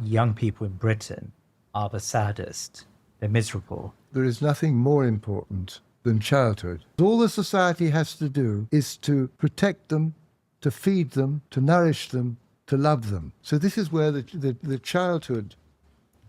young people in Britain are the saddest. They're miserable. There is nothing more important than childhood. All the society has to do is to protect them, to feed them, to nourish them, to love them. So this is where the childhood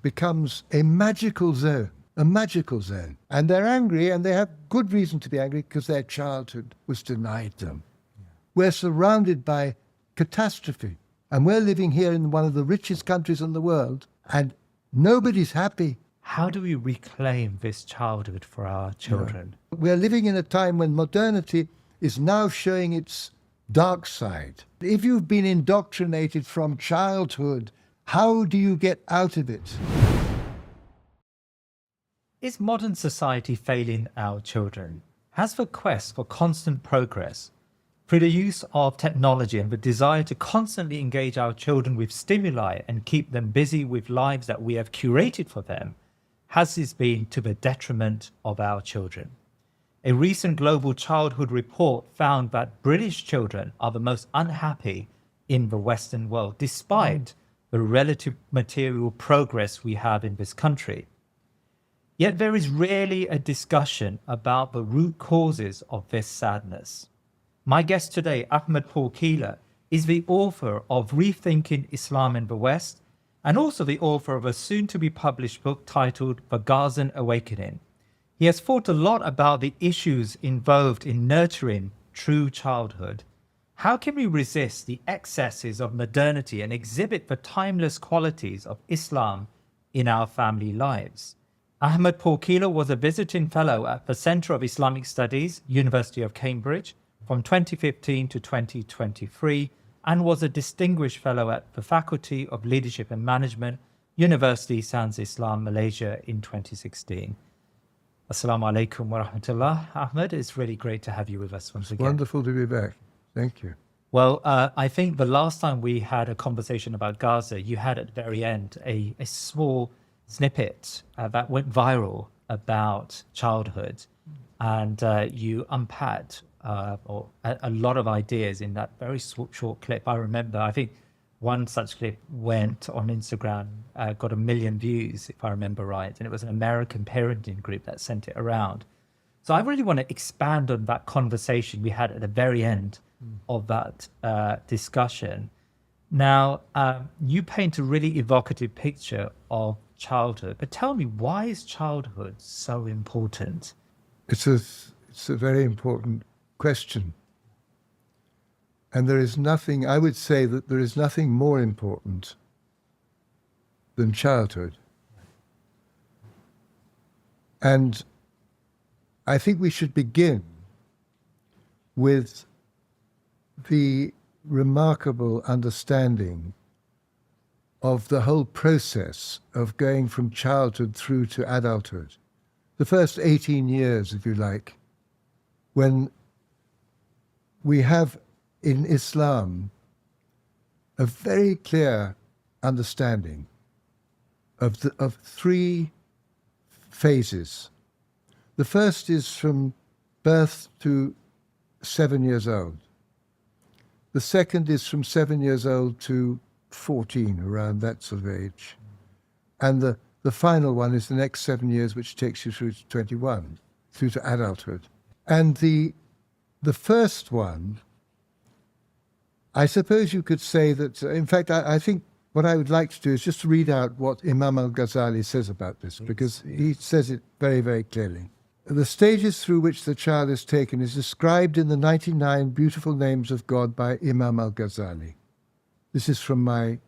becomes a magical zone. A magical zone. And they're angry, and they have good reason to be angry because their childhood was denied them. Yeah. We're surrounded by catastrophe, and we're living here in one of the richest countries in the world, and nobody's happy. How do we reclaim this childhood for our children? Yeah. We're living in a time when modernity is now showing its dark side. If you've been indoctrinated from childhood, how do you get out of it? Is modern society failing our children? Has the quest for constant progress, through the use of technology and the desire to constantly engage our children with stimuli and keep them busy with lives that we have curated for them, has this been to the detriment of our children? A recent global childhood report found that British children are the most unhappy in the Western world, despite the relative material progress we have in this country. Yet there is rarely a discussion about the root causes of this sadness. My guest today, Ahmed Keeler, is the author of Rethinking Islam in the West, and also the author of a soon-to-be published book titled The Gazan Awakening. He has thought a lot about the issues involved in nurturing true childhood. How can we resist the excesses of modernity and exhibit the timeless qualities of Islam in our family lives? Ahmed Keeler was a visiting fellow at the Centre of Islamic Studies, University of Cambridge, from 2015 to 2023, and was a distinguished fellow at the Faculty of Leadership and Management, University Sans Islam, Malaysia in 2016. Assalamu alaikum wa rahmatullah. Ahmed, it's really great to have you with us once again. Wonderful to be back. Thank you. Well, I think the last time we had a conversation about Gaza, you had at the very end a small snippet that went viral about childhood, and you unpacked a lot of ideas in that very short clip. I remember, I think one such clip went on Instagram, got 1 million views, if I remember right, and it was an American parenting group that sent it around. So I really want to expand on that conversation we had at the very end of that discussion. Now, you paint a really evocative picture of childhood, but tell me, why is childhood so important? It's a very important question. And there is nothing, I would say that there is nothing more important than childhood. And I think we should begin with the remarkable understanding of the whole process of going from childhood through to adulthood. The first 18 years, if you like, when we have in Islam a very clear understanding of three phases. The first is from birth to 7 years old. The second is from 7 years old to 14, around that sort of age. And the final one is the next 7 years, which takes you through to 21, through to adulthood. And the first one, I suppose you could say that, in fact, I think what I would like to do is just read out what Imam al-Ghazali says about this, because he says it very, very clearly. The stages through which the child is taken is described in the 99 Beautiful Names of God by Imam al-Ghazali. This is from my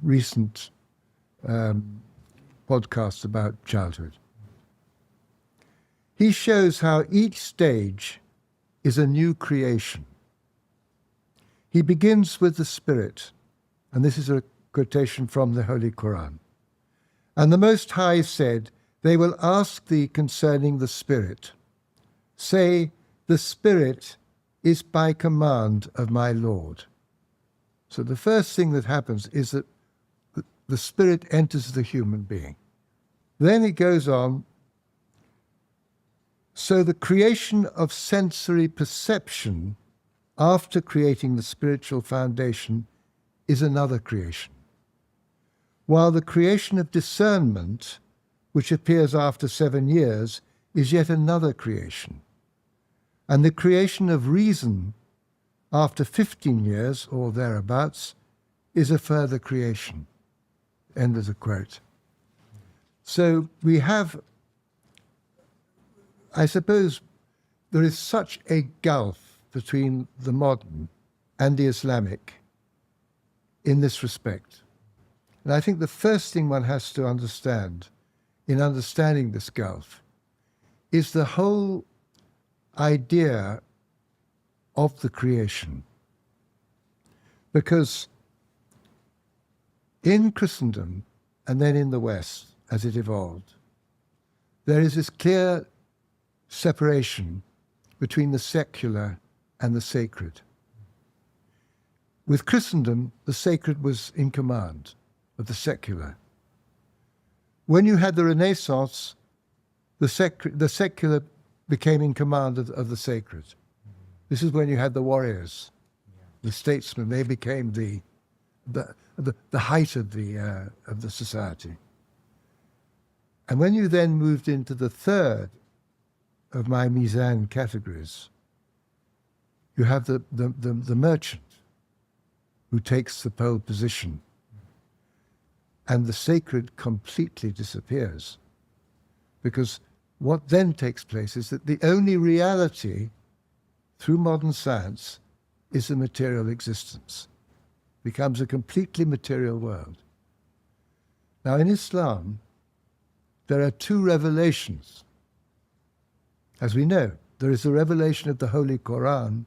recent podcast about childhood. He shows how each stage is a new creation. He begins with the spirit, and this is a quotation from the Holy Qur'an. And the Most High said, "They will ask thee concerning the spirit. Say, the spirit is by command of my Lord." So the first thing that happens is that the spirit enters the human being. Then it goes on. So the creation of sensory perception after creating the spiritual foundation is another creation. while the creation of discernment, which appears after 7 years, is yet another creation. And the creation of reason after 15 years or thereabouts is a further creation. End of the quote. So we have, I suppose, there is such a gulf between the modern and the Islamic in this respect. And I think the first thing one has to understand in understanding this gulf is the whole idea of the creation. Because in Christendom and then in the West, as it evolved, there is this clear separation between the secular and the sacred. With Christendom, the sacred was in command of the secular. When you had the Renaissance, the secular became in command of the sacred. This is when you had the warriors, the statesmen. They became the height of the society. And when you then moved into the third of my Mizan categories, you have the merchant who takes the pole position, and the sacred completely disappears. Because what then takes place is that the only reality through modern science is the material existence. It becomes a completely material world. Now in Islam, there are two revelations. As we know, there is the revelation of the Holy Qur'an,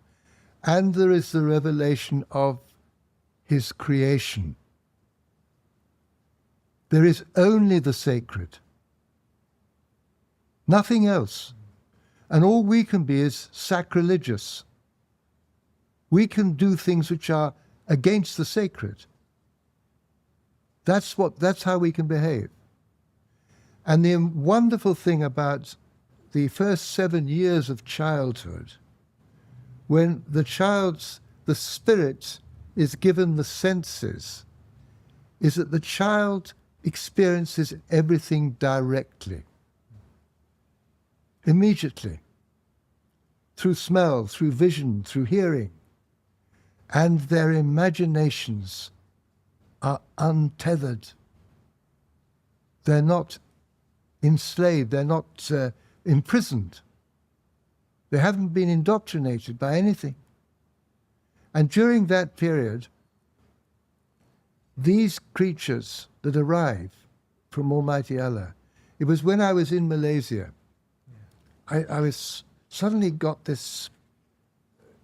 and there is the revelation of his creation. There is only the sacred, nothing else. And all we can be is sacrilegious. We can do things which are against the sacred. That's how we can behave. And the wonderful thing about the first 7 years of childhood, when the spirit is given the senses, is that the child experiences everything directly, immediately, through smell, through vision, through hearing. And their imaginations are untethered. They're not enslaved, they're not imprisoned. They haven't been indoctrinated by anything. And during that period, these creatures that arrive from Almighty Allah, it was when I was in Malaysia, I was suddenly got this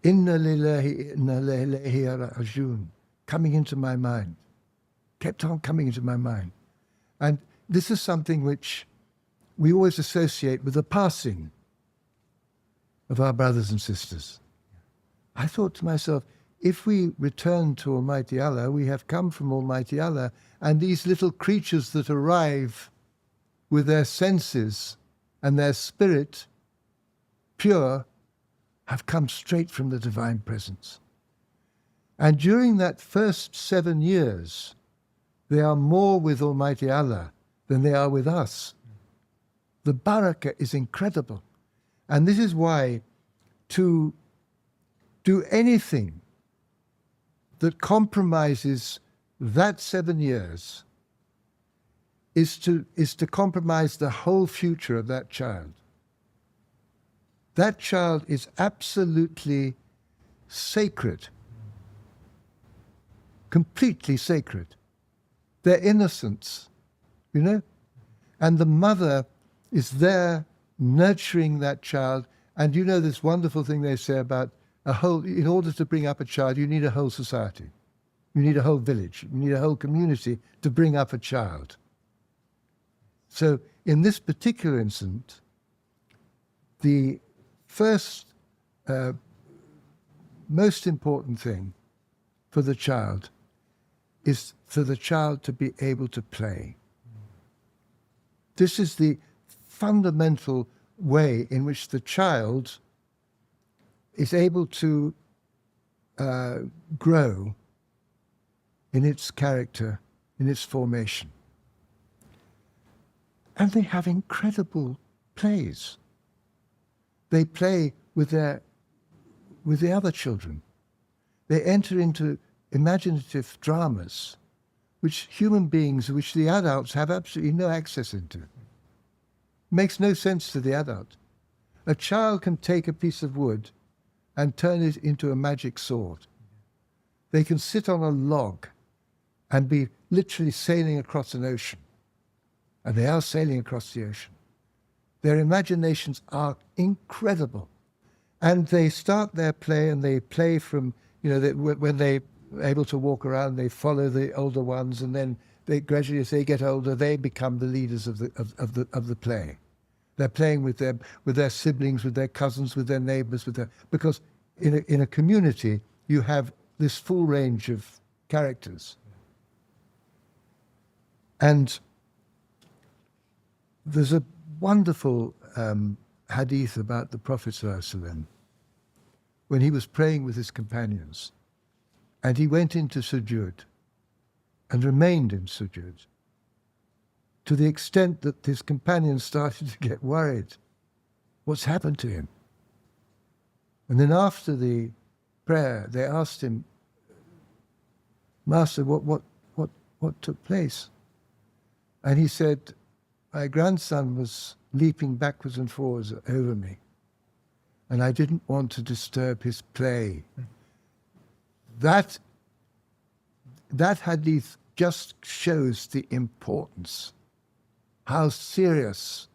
Inna lillahi inna ilayhi rajiun coming into my mind, kept on coming into my mind. And this is something which we always associate with the passing of our brothers and sisters. I thought to myself, if we return to Almighty Allah, we have come from Almighty Allah, and these little creatures that arrive with their senses and their spirit pure have come straight from the divine presence. And during that first 7 years, they are more with Almighty Allah than they are with us. The barakah is incredible. And this is why to do anything that compromises that 7 years is to compromise the whole future of that child. That child is absolutely sacred, completely sacred. Their innocence, you know? And the mother is there nurturing that child. And you know this wonderful thing they say about in order to bring up a child, you need a whole society. You need a whole village. You need a whole community to bring up a child. So in this particular instance, the first most important thing for the child is for the child to be able to play. This is the fundamental way in which the child is able to grow in its character in its formation. And they have incredible plays. They play with the other children. They enter into imaginative dramas which human beings, which the adults have absolutely no access into. Makes no sense to the adult. A child can take a piece of wood and turn it into a magic sword. They can sit on a log and be literally sailing across an ocean. And they are sailing across the ocean. Their imaginations are incredible. And they start their play, and they play from, when they're able to walk around, they follow the older ones, and then they gradually, as they get older, they become the leaders of the play. They're playing with their siblings, with their cousins, with their neighbors, because in a community you have this full range of characters. And there's a wonderful hadith about the Prophet ﷺ when he was praying with his companions, and he went into sujood and remained in sujood, to the extent that his companions started to get worried. What's happened to him? And then after the prayer, they asked him, Master, what took place? And he said, my grandson was leaping backwards and forwards over me, and I didn't want to disturb his play. That hadith just shows the importance, how serious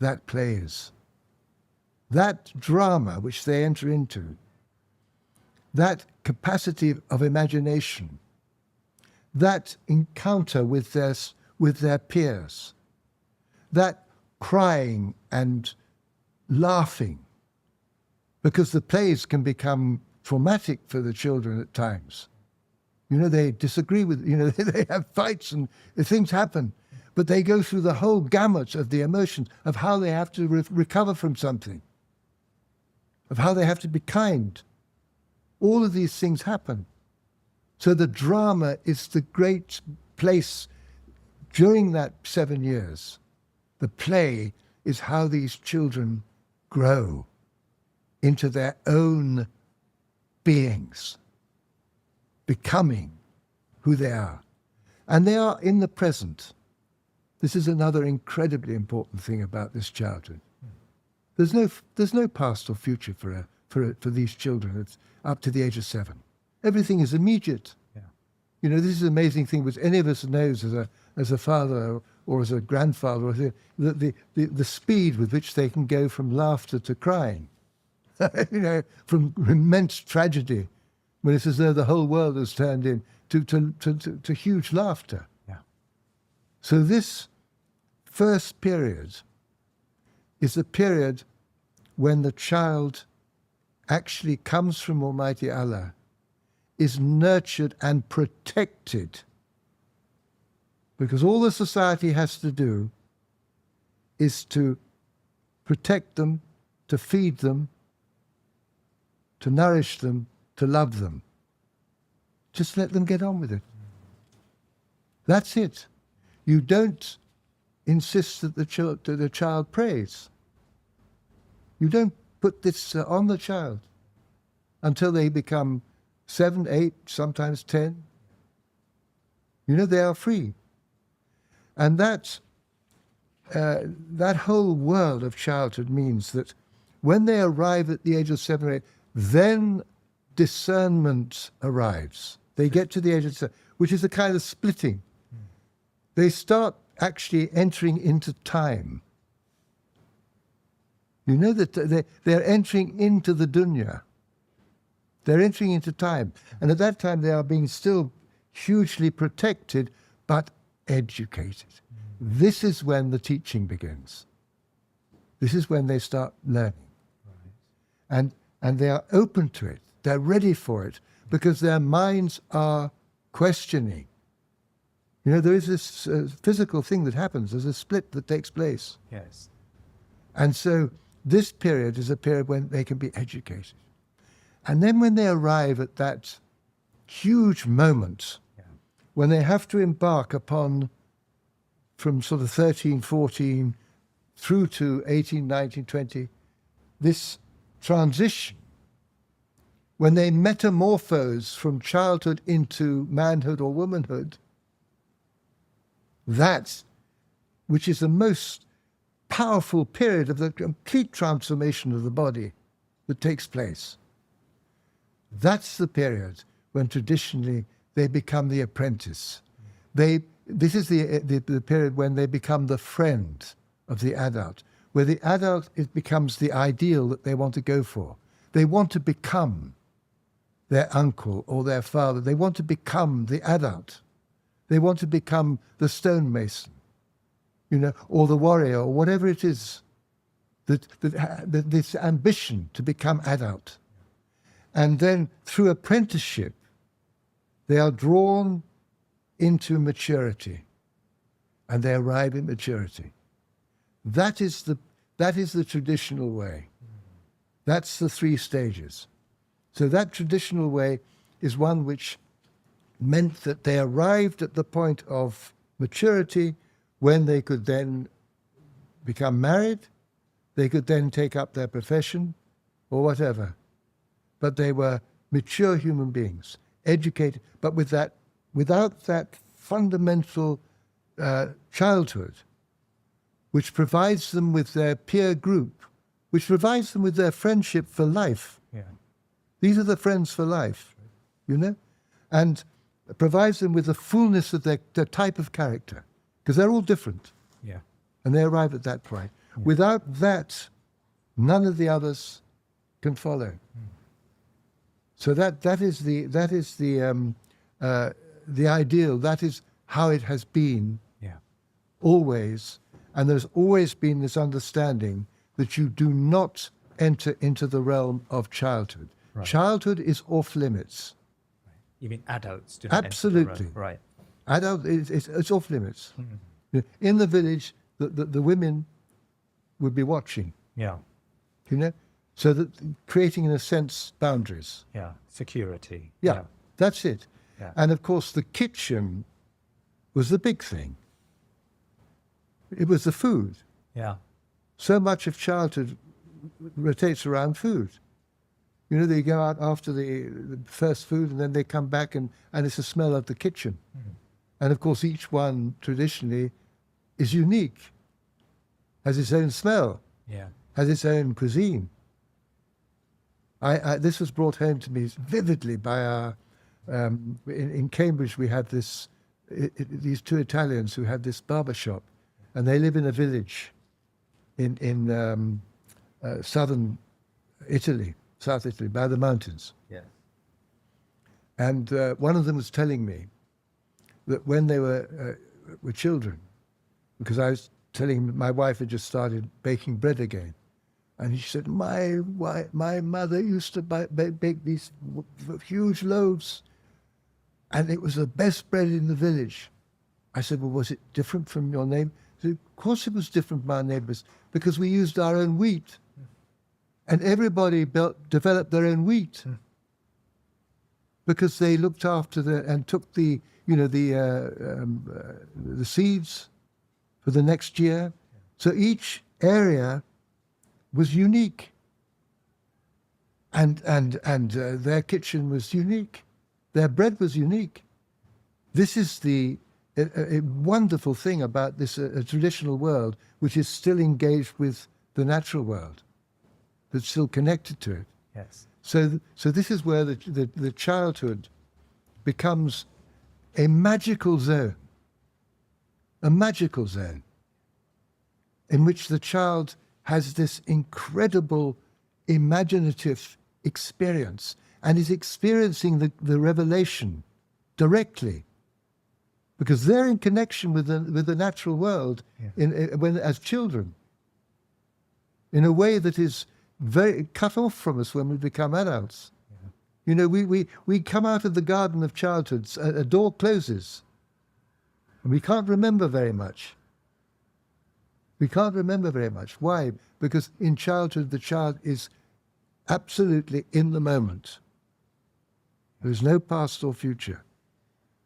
that play is. That drama which they enter into, that capacity of imagination, that encounter with their peers, that crying and laughing, because the plays can become traumatic for the children at times. They disagree with, they have fights and things happen, but they go through the whole gamut of the emotions of how they have to recover from something, of how they have to be kind. All of these things happen. So the drama is the great place during that 7 years. The play is how these children grow into their own beings, becoming who they are. And they are in the present. This is another incredibly important thing about this childhood. There's no past or future for these children. It's up to the age of 7. Everything is immediate. Yeah. This is an amazing thing which any of us knows as a father or as a grandfather, or the speed with which they can go from laughter to crying, from immense tragedy, when it's as though the whole world has turned in to huge laughter. Yeah. So this first period is the period when the child actually comes from Almighty Allah, is nurtured and protected, because all the society has to do is to protect them, to feed them, to nourish them, to love them. Just let them get on with it. That's it. You don't insist that the child prays. You don't put this on the child until they become 7, 8, sometimes 10. They are free. And that whole world of childhood means that when they arrive at the age of 7 or 8, then discernment arrives. They get to the age of 7, which is a kind of splitting. They start actually entering into time. That they're entering into the dunya. They're entering into time. And at that time they are being still hugely protected, but educated. This is when the teaching begins. This is when they start learning. Right. And they are open to it. They're ready for it because their minds are questioning. There is this physical thing that happens. There's a split that takes place. Yes. And so this period is a period when they can be educated. And then when they arrive at that huge moment when they have to embark upon, from sort of 13, 14 through to 18, 19, 20, this transition, when they metamorphose from childhood into manhood or womanhood, that, which is the most powerful period of the complete transformation of the body that takes place, that's the period when traditionally they become the apprentice. This is the period when they become the friend of the adult, where the adult becomes the ideal that they want to go for. They want to become their uncle or their father. They want to become the adult. They want to become the stonemason, or the warrior, or whatever it is, that this ambition to become adult. And then through apprenticeship, they are drawn into maturity, and they arrive in maturity. That is the traditional way. That's the 3 stages. So that traditional way is one which meant that they arrived at the point of maturity when they could then become married, they could then take up their profession or whatever. But they were mature human beings, educated, but without that fundamental childhood, which provides them with their peer group, which provides them with their friendship for life. Yeah. These are the friends for life, and provides them with the fullness of their type of character, because they're all different. Yeah. And they arrive at that point. Yeah. Without that, none of the others can follow. So that is the ideal. That is how it has been. Yeah. Always, and there's always been this understanding that you do not enter into the realm of childhood. Right. Childhood is off limits. Right. You mean adults do not Absolutely. enter the realm. Right. Adult, it's off limits. Mm-hmm. In the village, the women would be watching. Yeah. So that creating, in a sense, boundaries. Yeah. Security. Yeah. That's it. Yeah. And of course, the kitchen was the big thing. It was the food. Yeah. So much of childhood rotates around food. They go out after the first food, and then they come back, and it's the smell of the kitchen. Mm-hmm. And of course, each one traditionally is unique, has its own smell, has its own cuisine. This was brought home to me vividly by our, in Cambridge we had these 2 Italians who had this barber shop, and they live in a village in southern Italy, South Italy, by the mountains. Yeah. And one of them was telling me that when they were children, because I was telling him my wife had just started baking bread again, and he said, my mother used to bake these huge loaves, and it was the best bread in the village. I said, well, was it different from your neighbor? He said, of course it was different from our neighbors, because we used our own wheat. And everybody developed their own wheat because they looked after and took the seeds for the next year. So each area was unique, and their kitchen was unique, their bread was unique. This is a wonderful thing about this traditional world, which is still engaged with the natural world, that's still connected to it. Yes. So this is where the childhood becomes a magical zone in which the child has this incredible imaginative experience and is experiencing the revelation directly, because they're in connection with the natural world as children, in a way that is very cut off from us when we become adults. Yeah. We come out of the garden of childhood, a door closes, and we can't remember very much. Why? Because in childhood, the child is absolutely in the moment. There is no past or future.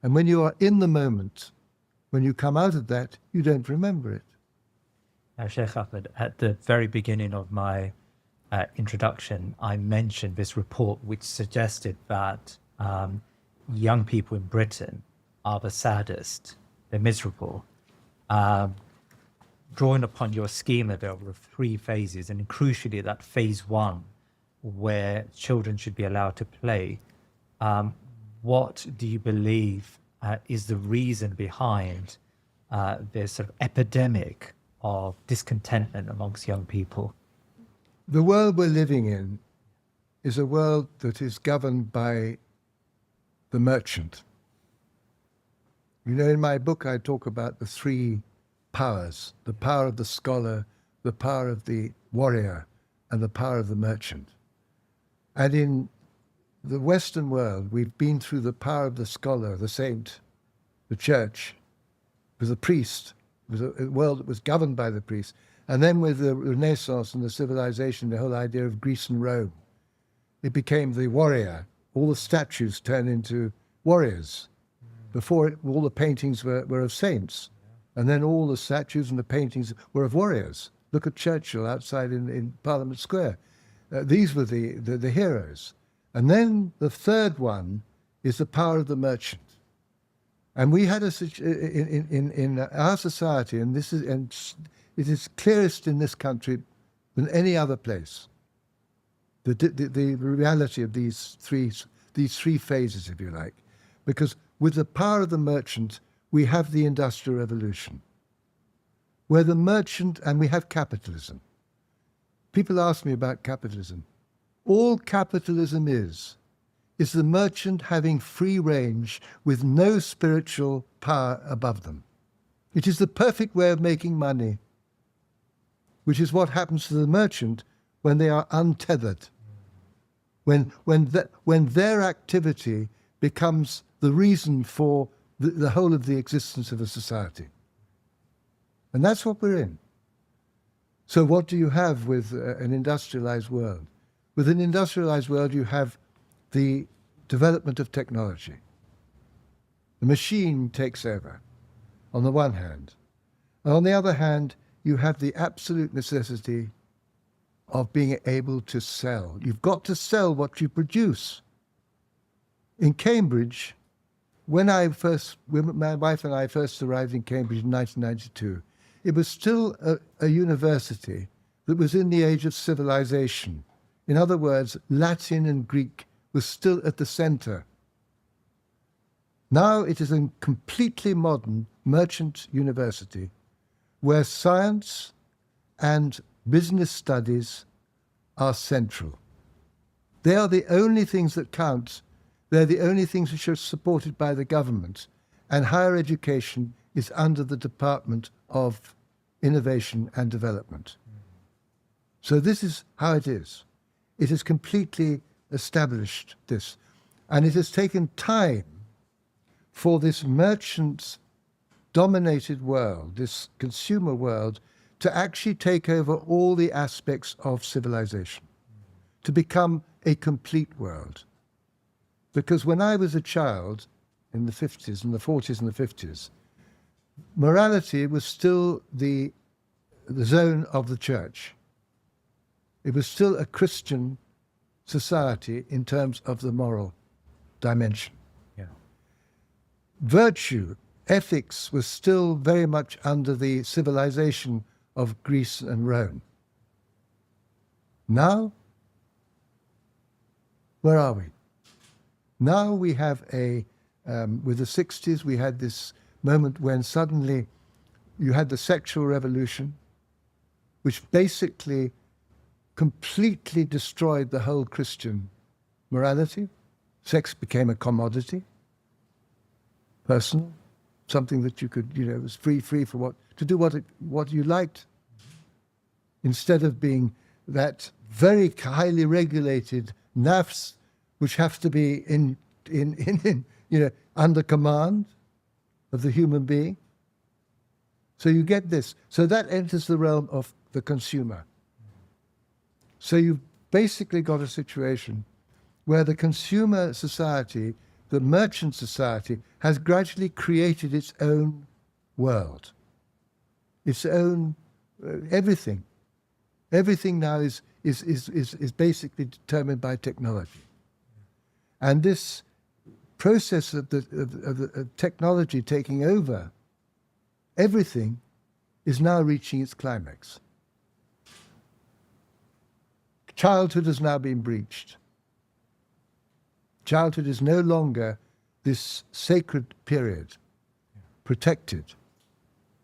And when you are in the moment, when you come out of that, you don't remember it. Sheikh Ahmed, at the very beginning of my introduction, I mentioned this report which suggested that young people in Britain are the saddest, they're miserable. Drawing upon your schema, there were 3 phases, and crucially that phase 1, where children should be allowed to play. What do you believe is the reason behind this sort of epidemic of discontentment amongst young people? The world we're living in is a world that is governed by the merchant. You know, in my book, I talk about the 3 powers: the power of the scholar, the power of the warrior, and the power of the merchant. And in the Western world, we've been through the power of the scholar, the saint, the church, with the priest. It was a world that was governed by the priest. And then with the Renaissance and the civilization, the whole idea of Greece and Rome, it became the warrior. All the statues turned into warriors. Before it, all the paintings were of saints. And then all the statues and the paintings were of warriors. Look at Churchill outside in Parliament Square. These were the heroes. And then the third one is the power of the merchant. And we had in our society, and it is clearest in this country than any other place, the reality of these three phases, if you like. Because with the power of the merchant, we have the Industrial Revolution, where the merchant, and we have capitalism. People ask me about capitalism. All capitalism is the merchant having free range with no spiritual power above them. It is the perfect way of making money, which is what happens to the merchant when they are untethered, when their activity becomes the reason for the whole of the existence of a society. And that's what we're in. So what do you have with an industrialized world? With an industrialized world, you have the development of technology. The machine takes over, on the one hand. And on the other hand, you have the absolute necessity of being able to sell. You've got to sell what you produce. In Cambridge, when my wife and I first arrived in Cambridge in 1992, it was still a university that was in the age of civilization. In other words, Latin and Greek was still at the center. Now it is a completely modern merchant university where science and business studies are central. They are the only things that count. They're the only things which are supported by the government. And higher education is under the Department of Innovation and Development. So this is how it is. It has completely established this. And it has taken time for this merchant-dominated world, this consumer world, to actually take over all the aspects of civilization, to become a complete world. Because when I was a child in the 50s, in the 40s and the 50s, morality was still the zone of the church. It was still a Christian society in terms of the moral dimension. Yeah. Virtue, ethics was still very much under the civilization of Greece and Rome. Now, where are we? Now we have with the 60s, we had this moment when suddenly you had the sexual revolution, which basically completely destroyed the whole Christian morality. Sex became a commodity, personal, something that you could, it was free for to do what you liked, instead of being that very highly regulated nafs, which have to be under command of the human being. So you get this. So that enters the realm of the consumer. So you've basically got a situation where the consumer society the merchant society has gradually created its own world, its own everything. Everything now is basically determined by technology, and this process of the technology taking over everything is now reaching its climax. Childhood has now been breached. Childhood is no longer this sacred period, protected.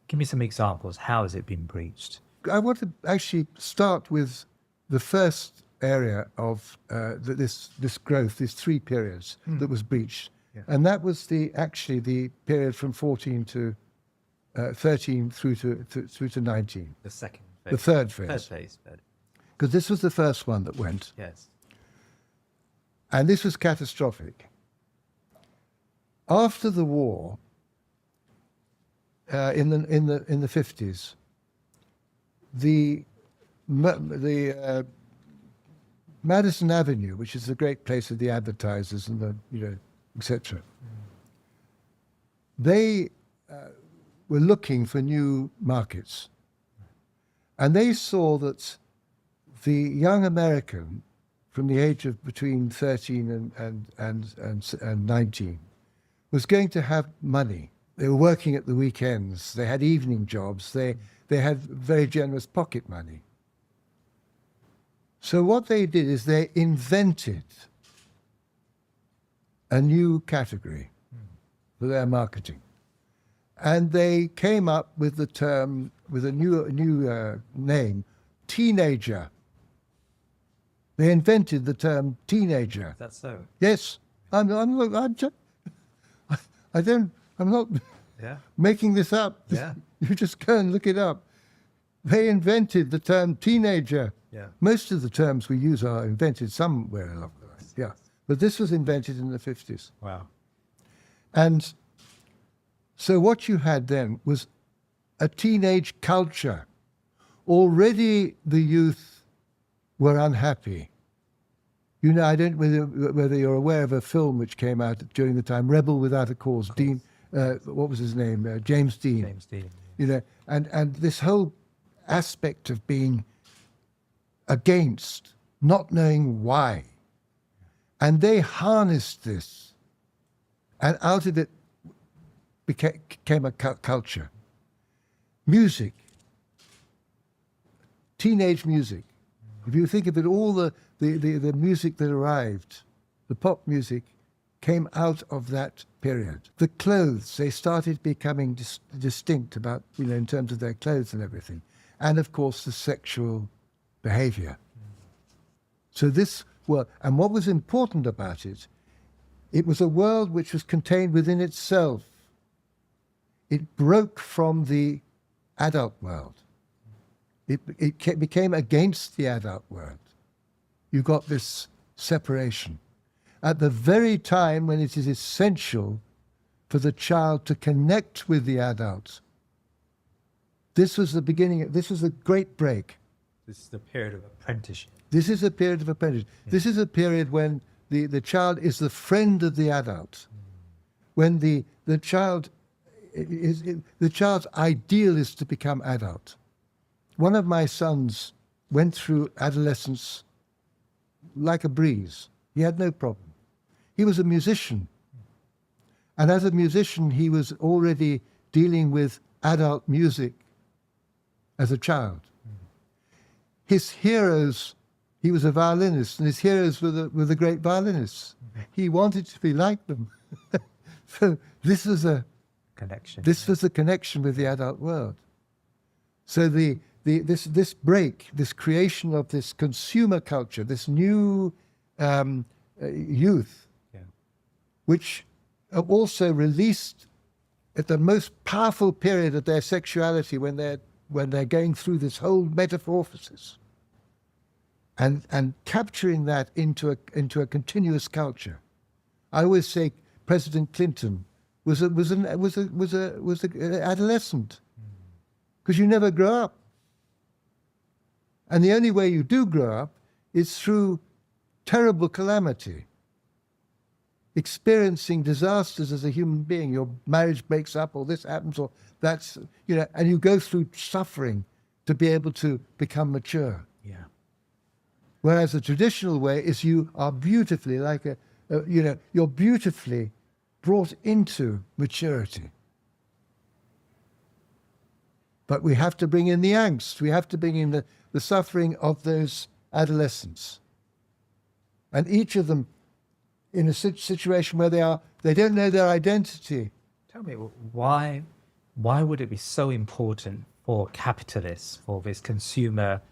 Give me some examples. How has it been breached? I want to actually start with the first area of this growth, these three periods that was breached. Yeah. And that was actually the period from 14 to 13 through to 19. The second phase. The third phase. Third phase. Because this was the first one that went. Yes. And this was catastrophic. After the war, in the 50s, the Madison Avenue, which is the great place of the advertisers and the etc. They were looking for new markets, and they saw that the young American, from the age of between 13 and 19, was going to have money. They were working at the weekends. They had evening jobs. They had very generous pocket money. So what they did is they invented a new category for their marketing. And they came up with the term, with a new name, teenager. They invented the term teenager. Is that so? Yes. I'm not Yeah. making this up. Yeah. You just go and look it up. They invented the term teenager. Yeah. Most of the terms we use are invented somewhere along the line. Yeah. But this was invented in the 50s. Wow. And so what you had then was a teenage culture. Already the youth were unhappy. You know, I don't know whether you're aware of a film which came out during the time, Rebel Without a Cause. Dean, what was his name? James Dean. James Dean. You know, and this whole aspect of being against, not knowing why. And they harnessed this, and out of it became a culture. Music, teenage music. If you think of it, all the music that arrived, the pop music, came out of that period. The clothes, they started becoming distinct about, in terms of their clothes and everything. And of course, the sexual behavior. So and what was important about it, it was a world which was contained within itself. It broke from the adult world. It became against the adult world. You got this separation. At the very time when it is essential for the child to connect with the adult. This was the beginning, this was a great break. This is the period of apprenticeship. This is a period of apprenticeship. Yeah. This is a period when the child is the friend of the adult. When the child's ideal is to become adult. One of my sons went through adolescence like a breeze. He had no problem. He was a musician. And as a musician, he was already dealing with adult music as a child. His heroes, he was a violinist, and his heroes were the great violinists. He wanted to be like them. So this was a connection. This was the connection with the adult world. So this break, this creation of this consumer culture, this new youth, which also released at the most powerful period of their sexuality when they're going through this whole metamorphosis, and capturing that into a continuous culture. I always say President Clinton was an adolescent, because you never grow up. And the only way you do grow up is through terrible calamity. experiencing disasters as a human being. Your marriage breaks up, or this happens, or that's, and you go through suffering to be able to become mature. Yeah. Whereas the traditional way is you are beautifully, you're beautifully brought into maturity. But we have to bring in the angst. We have to bring in the suffering of those adolescents. And each of them in a situation where they don't know their identity. Tell me, why would it be so important for capitalists, for this consumer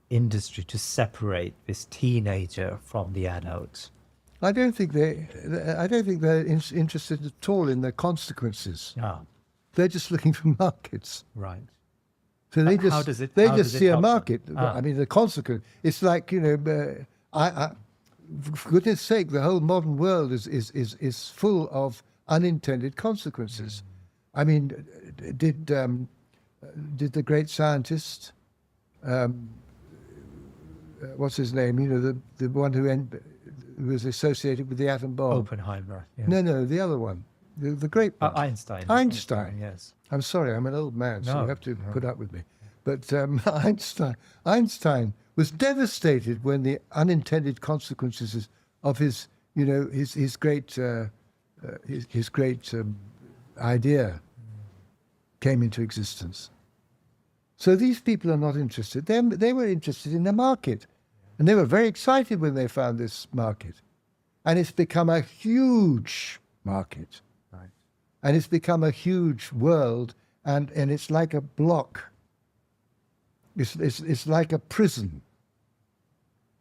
industry, to separate this teenager from the adult? I don't think they're interested at all in the consequences. Ah, They're just looking for markets. right. So they How just does it see a help them? market. Ah. I mean, the consequence. It's like for goodness sake, the whole modern world is full of unintended consequences. I mean, did the great scientist, what's his name? The one who was associated with the atom bomb. Oppenheimer. Yeah. No, the other one, the great one. Einstein. Einstein. Yes. I'm sorry, I'm an old man, so No, you have to no. put up with me. But Einstein was devastated when the unintended consequences of his great idea came into existence. So these people are not interested. They were interested in the market, and they were very excited when they found this market, and it's become a huge market. Right. And it's become a huge world, and it's like a block. It's like a prison.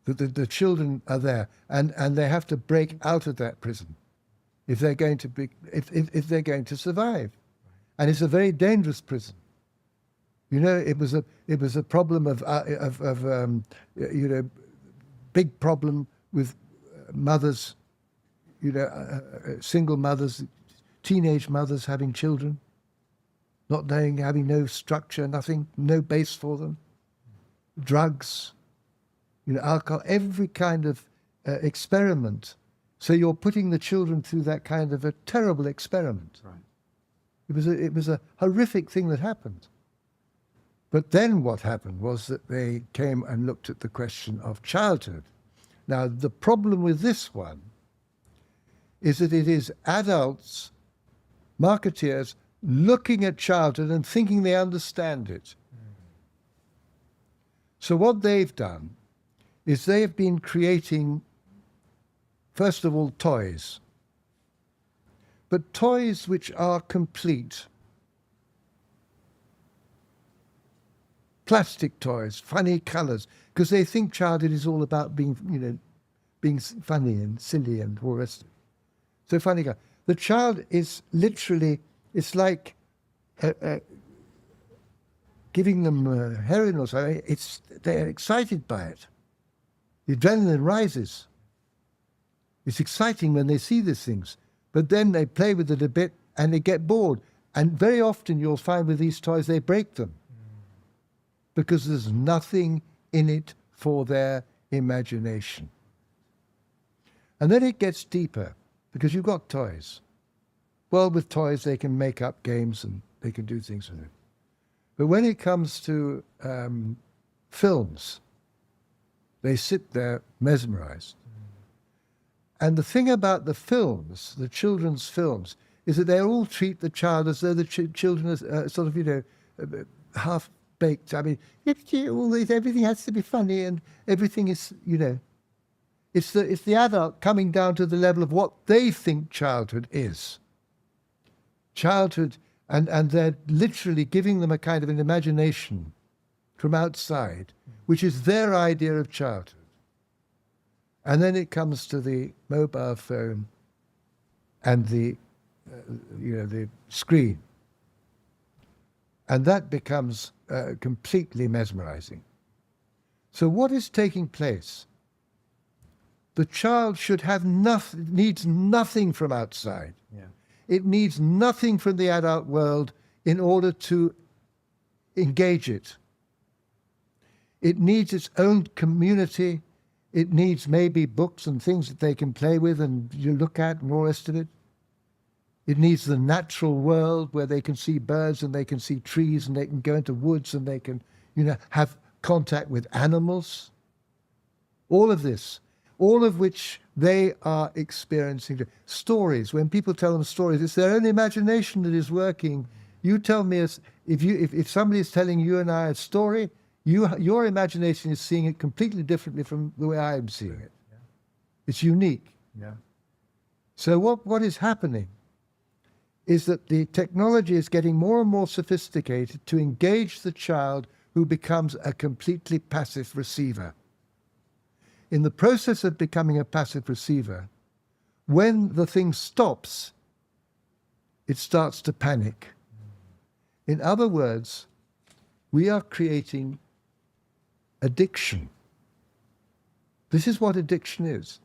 The children are there, and they have to break out of that prison if they're going to if they're going to survive. And it's a very dangerous prison. It was a problem of big problem with mothers, single mothers, teenage mothers having children, not knowing, having no structure, nothing, no base for them, drugs, alcohol, every kind of experiment. So you're putting the children through that kind of a terrible experiment. Right. It was a horrific thing that happened. But then what happened was that they came and looked at the question of childhood. Now, the problem with this one is that it is adults, marketeers, looking at childhood and thinking they understand it. So what they've done is they have been creating, first of all, toys. But toys which are complete. Plastic toys, funny colours, because they think childhood is all about being funny and silly and all the rest of it. So funny colour. The child is literally, it's like giving them heroin or something. They're excited by it. The adrenaline rises. It's exciting when they see these things. But then they play with it a bit and they get bored. And very often you'll find with these toys, they break them. Because there's nothing in it for their imagination. And then it gets deeper, because you've got toys. Well, with toys, they can make up games and they can do things with it. But when it comes to films, they sit there mesmerized. And the thing about the films, the children's films, is that they all treat the child as though the children are sort of, half-baked. I mean, everything has to be funny and everything is, It's the adult coming down to the level of what they think childhood is. Childhood, and they're literally giving them a kind of an imagination from outside, which is their idea of childhood. And then it comes to the mobile phone and the screen. And that becomes completely mesmerizing. So what is taking place? The child should have needs nothing from outside. Yeah. It needs nothing from the adult world in order to engage it. It needs its own community. It needs maybe books and things that they can play with and you look at and all the rest of it. It needs the natural world where they can see birds and they can see trees and they can go into woods and they can, have contact with animals. All of this, all of which they are experiencing. Stories, when people tell them stories, it's their own imagination that is working. You tell me, if somebody is telling you and I a story, your imagination is seeing it completely differently from the way I am seeing it. Yeah. It's unique. Yeah. So what is happening is that the technology is getting more and more sophisticated to engage the child who becomes a completely passive receiver. In the process of becoming a passive receiver, when the thing stops, it starts to panic. In other words, we are creating addiction. This is what addiction is.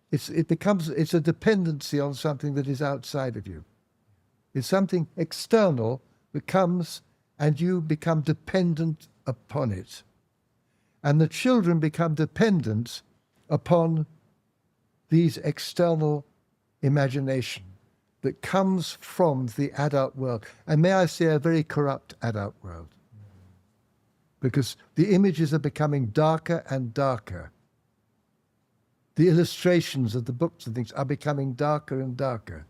It's a dependency on something that is outside of you. It's something external that comes and you become dependent upon it. And the children become dependent upon these external imagination that comes from the adult world. And may I say, a very corrupt adult world. Because the images are becoming darker and darker. The illustrations of the books and things are becoming darker and darker.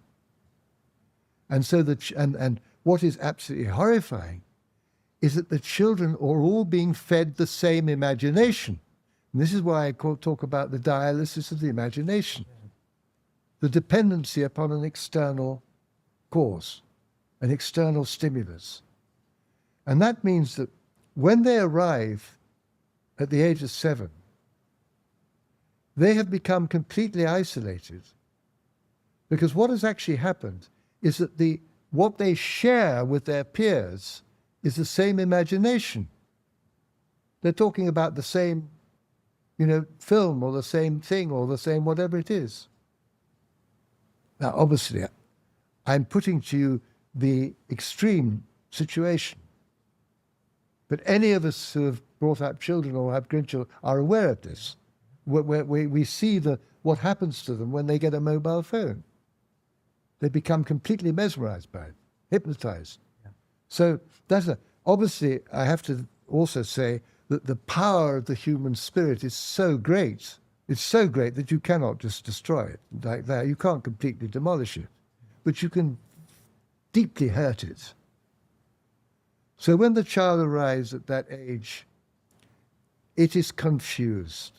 And so and what is absolutely horrifying is that the children are all being fed the same imagination. And this is why I talk about the dialysis of the imagination. The dependency upon an external cause, an external stimulus. And that means that when they arrive at the age of 7, they have become completely isolated. Because what has actually happened is that what they share with their peers is the same imagination. They're talking about the same, film or the same thing or the same whatever it is. Now, obviously, I'm putting to you the extreme situation. But any of us who have brought up children or have grandchildren are aware of this. We see what happens to them when they get a mobile phone. They become completely mesmerized by it, hypnotized. Yeah. So obviously, I have to also say that the power of the human spirit is so great. It's so great that you cannot just destroy it like that. You can't completely demolish it, but you can deeply hurt it. So when the child arrives at that age, it is confused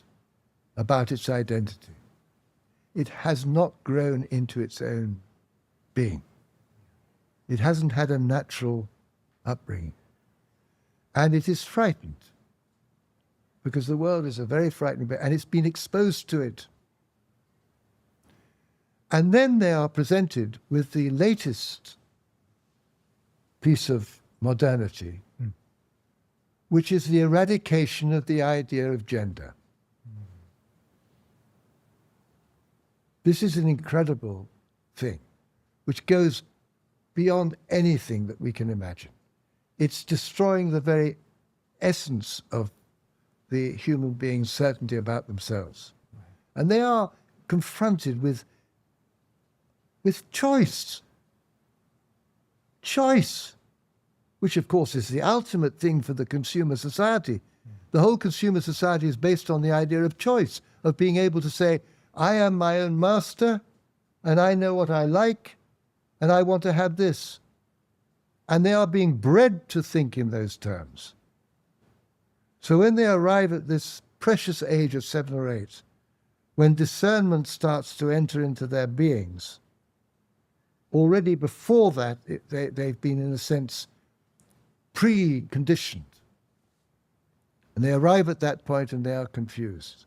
about its identity. It has not grown into its own being. It hasn't had a natural upbringing. And it is frightened, because the world is a very frightening place, and it's been exposed to it. And then they are presented with the latest piece of modernity, which is the eradication of the idea of gender. This is an incredible thing, which goes beyond anything that we can imagine. It's destroying the very essence of the human being's certainty about themselves. And they are confronted with choice. Choice, which of course is the ultimate thing for the consumer society. The whole consumer society is based on the idea of choice, of being able to say, I am my own master, and I know what I like, and I want to have this. And they are being bred to think in those terms. So when they arrive at this precious age of 7 or 8, when discernment starts to enter into their beings, already before that, they've been, in a sense, pre-conditioned. And they arrive at that point and they are confused.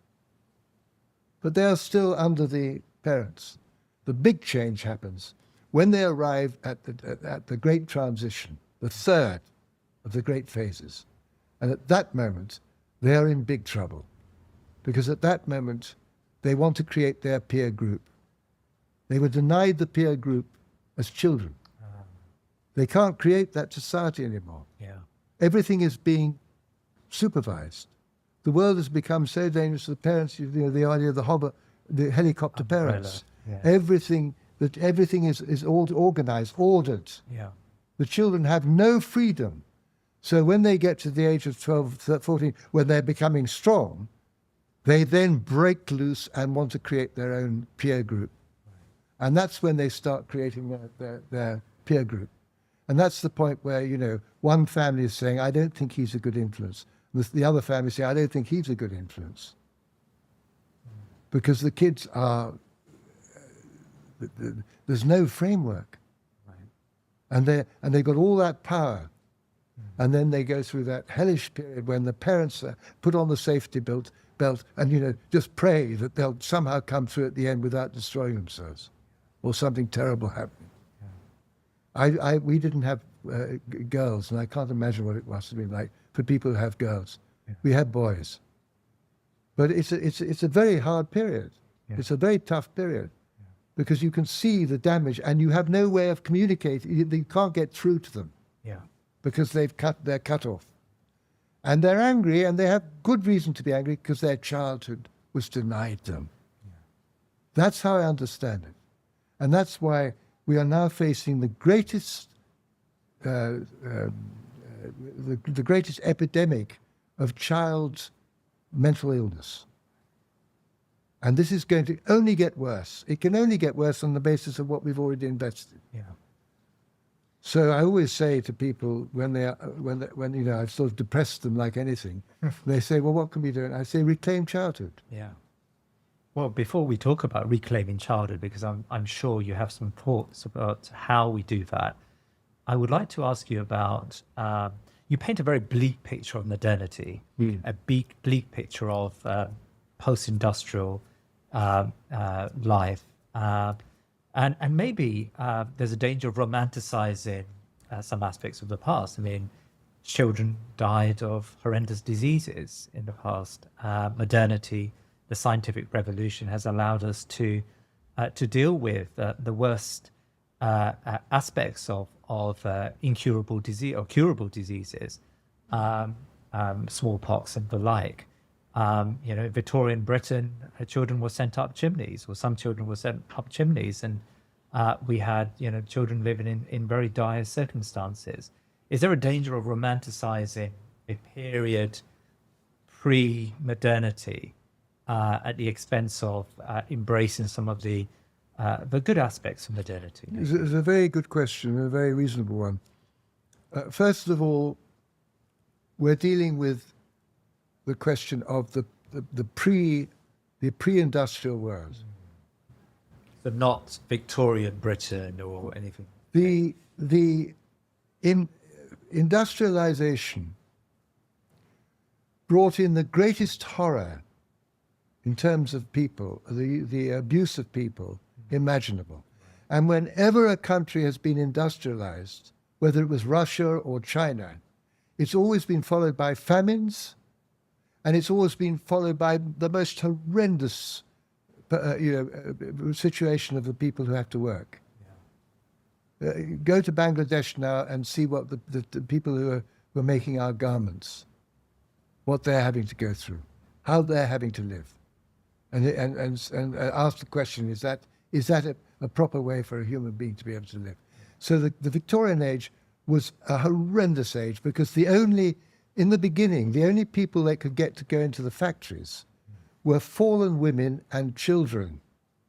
But they are still under the parents. The big change happens when they arrive at the great transition, the third of the great phases. And at that moment, they are in big trouble. Because at that moment, they want to create their peer group. They were denied the peer group as children. They can't create that society anymore. Yeah. Everything is being supervised. The world has become so dangerous. The parents, the idea of the helicopter Umbrella, parents, yeah. everything is all organized, ordered. Yeah. The children have no freedom. So when they get to the age of 12, 14, when they're becoming strong, they then break loose and want to create their own peer group. And that's when they start creating their peer group. And that's the point where, one family is saying, I don't think he's a good influence. The other family say, I don't think he's a good influence. Because the kids are, there's no framework. Right. And they've got all that power. And then they go through that hellish period when the parents put on the safety belt and, just pray that they'll somehow come through at the end without destroying themselves or something terrible happening. Yeah. We didn't have girls, and I can't imagine what it must have been like for people who have girls. Yeah. We had boys. But it's a very hard period. Yeah. It's a very tough period because you can see the damage and you have no way of communicating. You can't get through to them. Yeah. Because they're cut off. And they're angry, and they have good reason to be angry because their childhood was denied them. Yeah. That's how I understand it. And that's why we are now facing the greatest epidemic of child mental illness. And this is going to only get worse. It can only get worse on the basis of what we've already invested. Yeah. So I always say to people when I've sort of depressed them like anything, they say, well, what can we do? And I say, reclaim childhood. Yeah. Well, before we talk about reclaiming childhood, because I'm sure you have some thoughts about how we do that, I would like to ask you about, you paint a very bleak picture of modernity, a bleak picture of post-industrial life. And maybe there's a danger of romanticizing some aspects of the past. I mean, children died of horrendous diseases in the past. Modernity, the scientific revolution, has allowed us to deal with the worst aspects of incurable disease or curable diseases, smallpox and the like. Victorian Britain, children were sent up chimneys, or some children were sent up chimneys, and we had, children living in very dire circumstances. Is there a danger of romanticizing a period pre-modernity at the expense of embracing some of the good aspects of modernity? It's a very good question, a very reasonable one. First of all, we're dealing with the question of the pre-industrial world. So not Victorian Britain or anything. The industrialization brought in the greatest horror in terms of people, the abuse of people imaginable. And whenever a country has been industrialized, whether it was Russia or China, it's always been followed by famines, and it's always been followed by the most horrendous situation of the people who have to work. Yeah. Go to Bangladesh now and see what the people who are making our garments, what they're having to go through, how they're having to live. And ask the question, is that a proper way for a human being to be able to live? So the Victorian age was a horrendous age because in the beginning, the only people that could get to go into the factories were fallen women and children,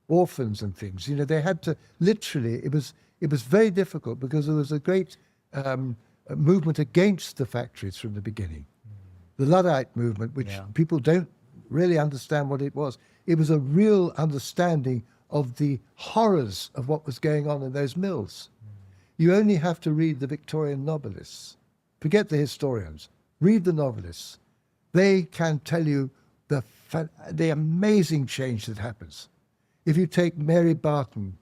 orphans and things. They had to literally, it was very difficult because there was a great movement against the factories from the beginning. The Luddite movement, which people don't really understand what it was. It was a real understanding of the horrors of what was going on in those mills. You only have to read the Victorian novelists. Forget the historians. Read the novelists. They can tell you the amazing change that happens. If you take Mary Barton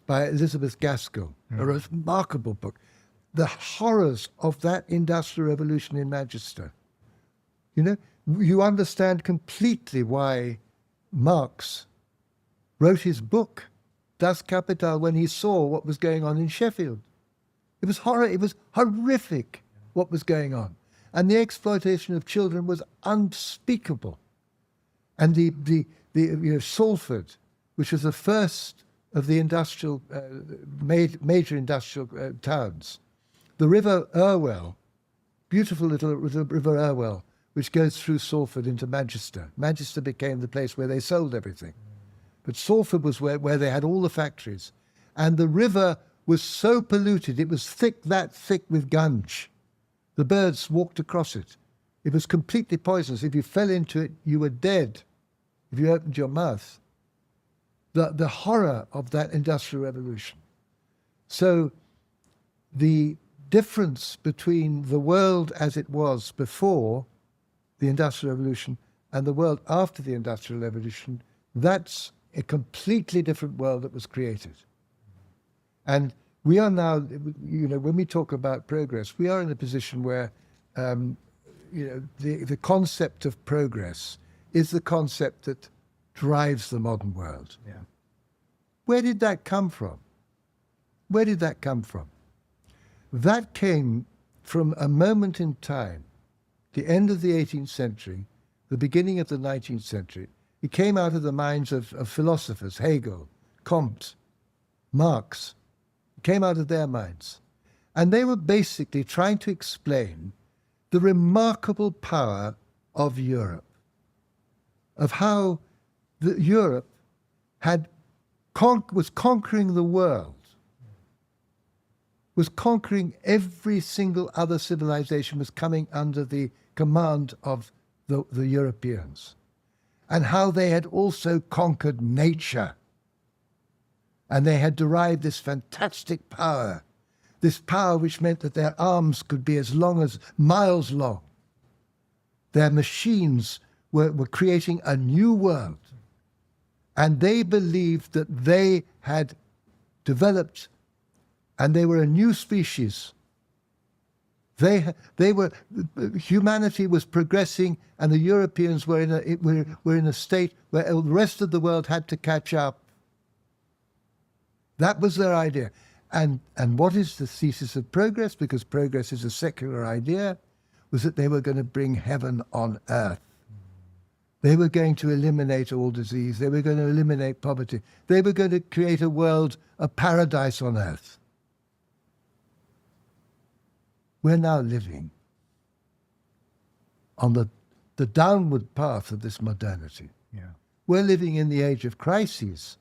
by Elizabeth Gaskell, a remarkable book, the horrors of that industrial revolution in Manchester, you understand completely why Marx wrote his book, Das Kapital, when he saw what was going on in Sheffield. It was horrific what was going on. And the exploitation of children was unspeakable. And the Salford, which was the first of the industrial, major industrial towns, the River Irwell, beautiful little River Irwell, which goes through Salford into Manchester. Manchester became the place where they sold everything. But Salford was where they had all the factories. And the river was so polluted, it was that thick with gunge. The birds walked across it. It was completely poisonous. If you fell into it, you were dead if you opened your mouth. The horror of that industrial revolution. So the difference between the world as it was before the Industrial Revolution and the world after the Industrial Revolution, that's a completely different world that was created. And we are now, when we talk about progress, we are in a position where, the concept of progress is the concept that drives the modern world. Yeah. Where did that come from? Where did that come from? That came from a moment in time, the end of the 18th century, the beginning of the 19th century. It came out of the minds of philosophers, Hegel, Comte, Marx. It came out of their minds. And they were basically trying to explain the remarkable power of Europe, of how Europe was conquering the world, was conquering every single other civilization, was coming under the command of the Europeans, and how they had also conquered nature. And they had derived this fantastic power, this power which meant that their arms could be as long as miles long. Their machines were creating a new world. And they believed that they had developed, and they were a new species. Humanity was progressing, and the Europeans were in a state where the rest of the world had to catch up. That was their idea. And what is the thesis of progress? Because progress is a secular idea, was that they were going to bring heaven on earth. They were going to eliminate all disease. They were going to eliminate poverty. They were going to create a world, a paradise on earth. We're now living on the downward path of this modernity. Yeah. We're living in the age of crises.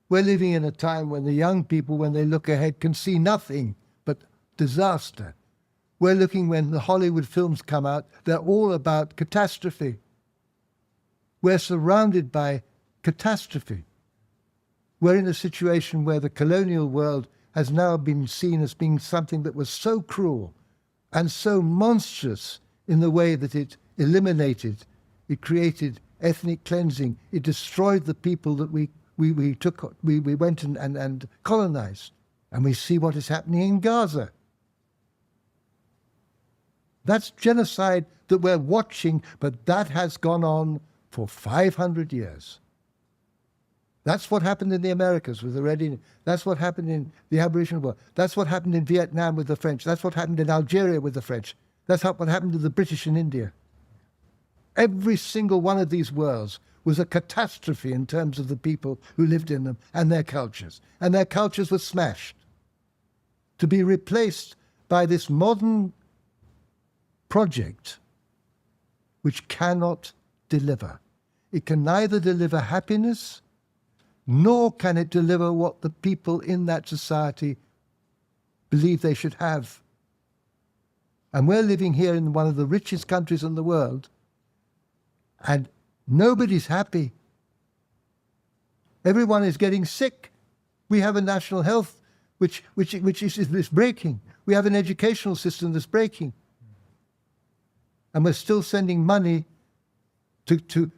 We're living in a time when the young people, when they look ahead, can see nothing but disaster. We're looking, when the Hollywood films come out, they're all about catastrophe. We're surrounded by catastrophe. We're in a situation where the colonial world has now been seen as being something that was so cruel and so monstrous in the way that it eliminated, it created ethnic cleansing, it destroyed the people that we went and colonized. And we see what is happening in Gaza. That's genocide that we're watching, but that has gone on for 500 years. That's what happened in the Americas with the Red Indians. That's what happened in the Aboriginal world. That's what happened in Vietnam with the French. That's what happened in Algeria with the French. That's what happened to the British in India. Every single one of these worlds was a catastrophe in terms of the people who lived in them and their cultures. And their cultures were smashed to be replaced by this modern project which cannot deliver. It can neither deliver happiness, nor can it deliver what the people in that society believe they should have. And we're living here in one of the richest countries in the world, and nobody's happy. Everyone is getting sick. We have a national health which is breaking. We have an educational system that's breaking. And we're still sending money to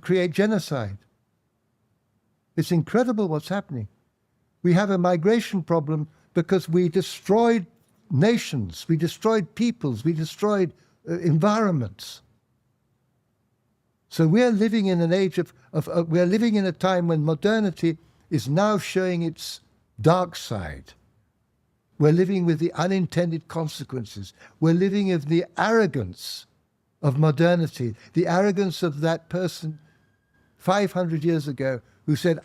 create genocide. It's incredible what's happening. We have a migration problem because we destroyed nations, we destroyed peoples, we destroyed environments. So we're living in an age we're living in a time when modernity is now showing its dark side. We're living with the unintended consequences. We're living in the arrogance of modernity, the arrogance of that person 500 years ago who said,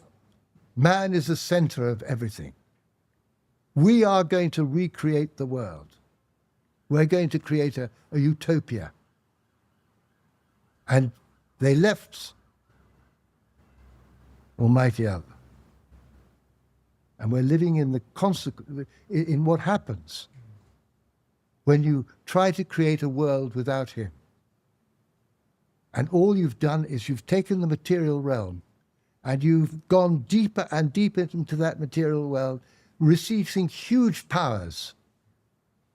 man is the center of everything. We are going to recreate the world. We're going to create a utopia. And they left Almighty Allah. And we're living in the in what happens when you try to create a world without him. And all you've done is you've taken the material realm and you've gone deeper and deeper into that material world, receiving huge powers.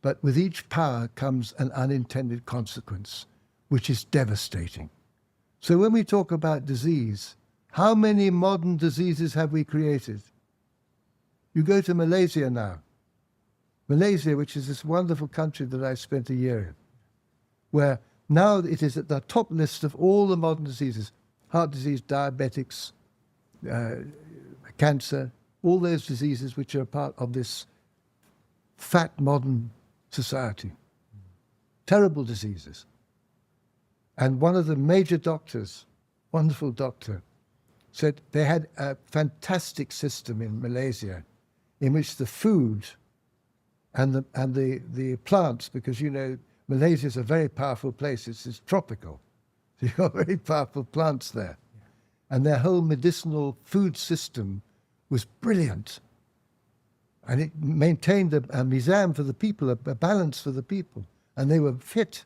But with each power comes an unintended consequence, which is devastating. So when we talk about disease, how many modern diseases have we created? You go to Malaysia now. Malaysia, which is this wonderful country that I spent a year in, where now it is at the top list of all the modern diseases: heart disease, diabetics, cancer, all those diseases which are part of this fat modern society. Terrible diseases. And one of the major doctors, wonderful doctor, said they had a fantastic system in Malaysia in which the food and the plants, because you know Malaysia is a very powerful place, it's tropical. So you've got very powerful plants there. And their whole medicinal food system was brilliant. And it maintained a mizan for the people, a balance for the people. And they were fit.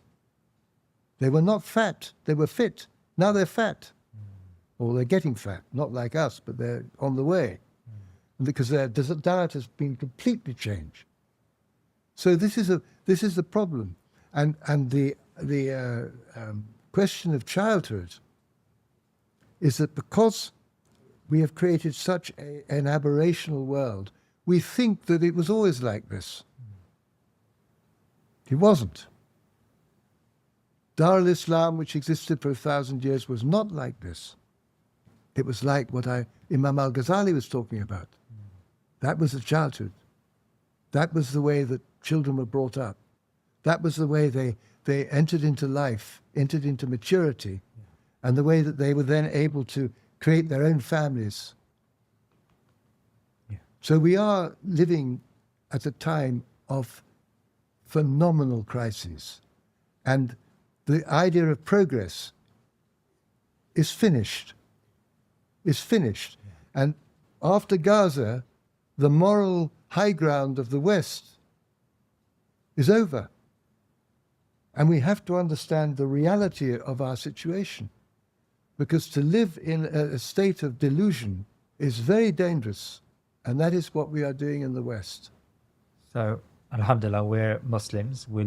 They were not fat, they were fit. Now they're fat. Or they're getting fat, not like us, but they're on the way. Because their diet has been completely changed. So this is a problem. And the question of childhood is that because we have created such an aberrational world, we think that it was always like this. It wasn't. Dar al-Islam, which existed for 1,000 years, was not like this. It was like what Imam al-Ghazali was talking about. That was the childhood. That was the way that children were brought up. That was the way they entered into life, entered into maturity, and the way that they were then able to create their own families. Yeah. So we are living at a time of phenomenal crises. And the idea of progress is finished. Is finished. Yeah. And after Gaza, the moral high ground of the West is over. And we have to understand the reality of our situation. Because to live in a state of delusion is very dangerous. And that is what we are doing in the West. So, alhamdulillah, we're Muslims. We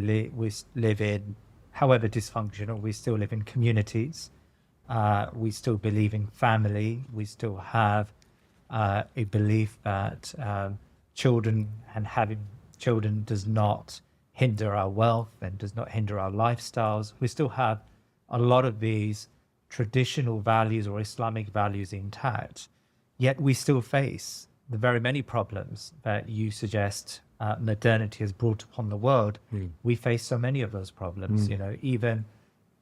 live in, however dysfunctional, we still live in communities. We still believe in family. We still have a belief that children and having children does not hinder our wealth and does not hinder our lifestyles. We still have a lot of these traditional values or Islamic values intact, yet we still face the very many problems that you suggest modernity has brought upon the world. We face so many of those problems. You know, even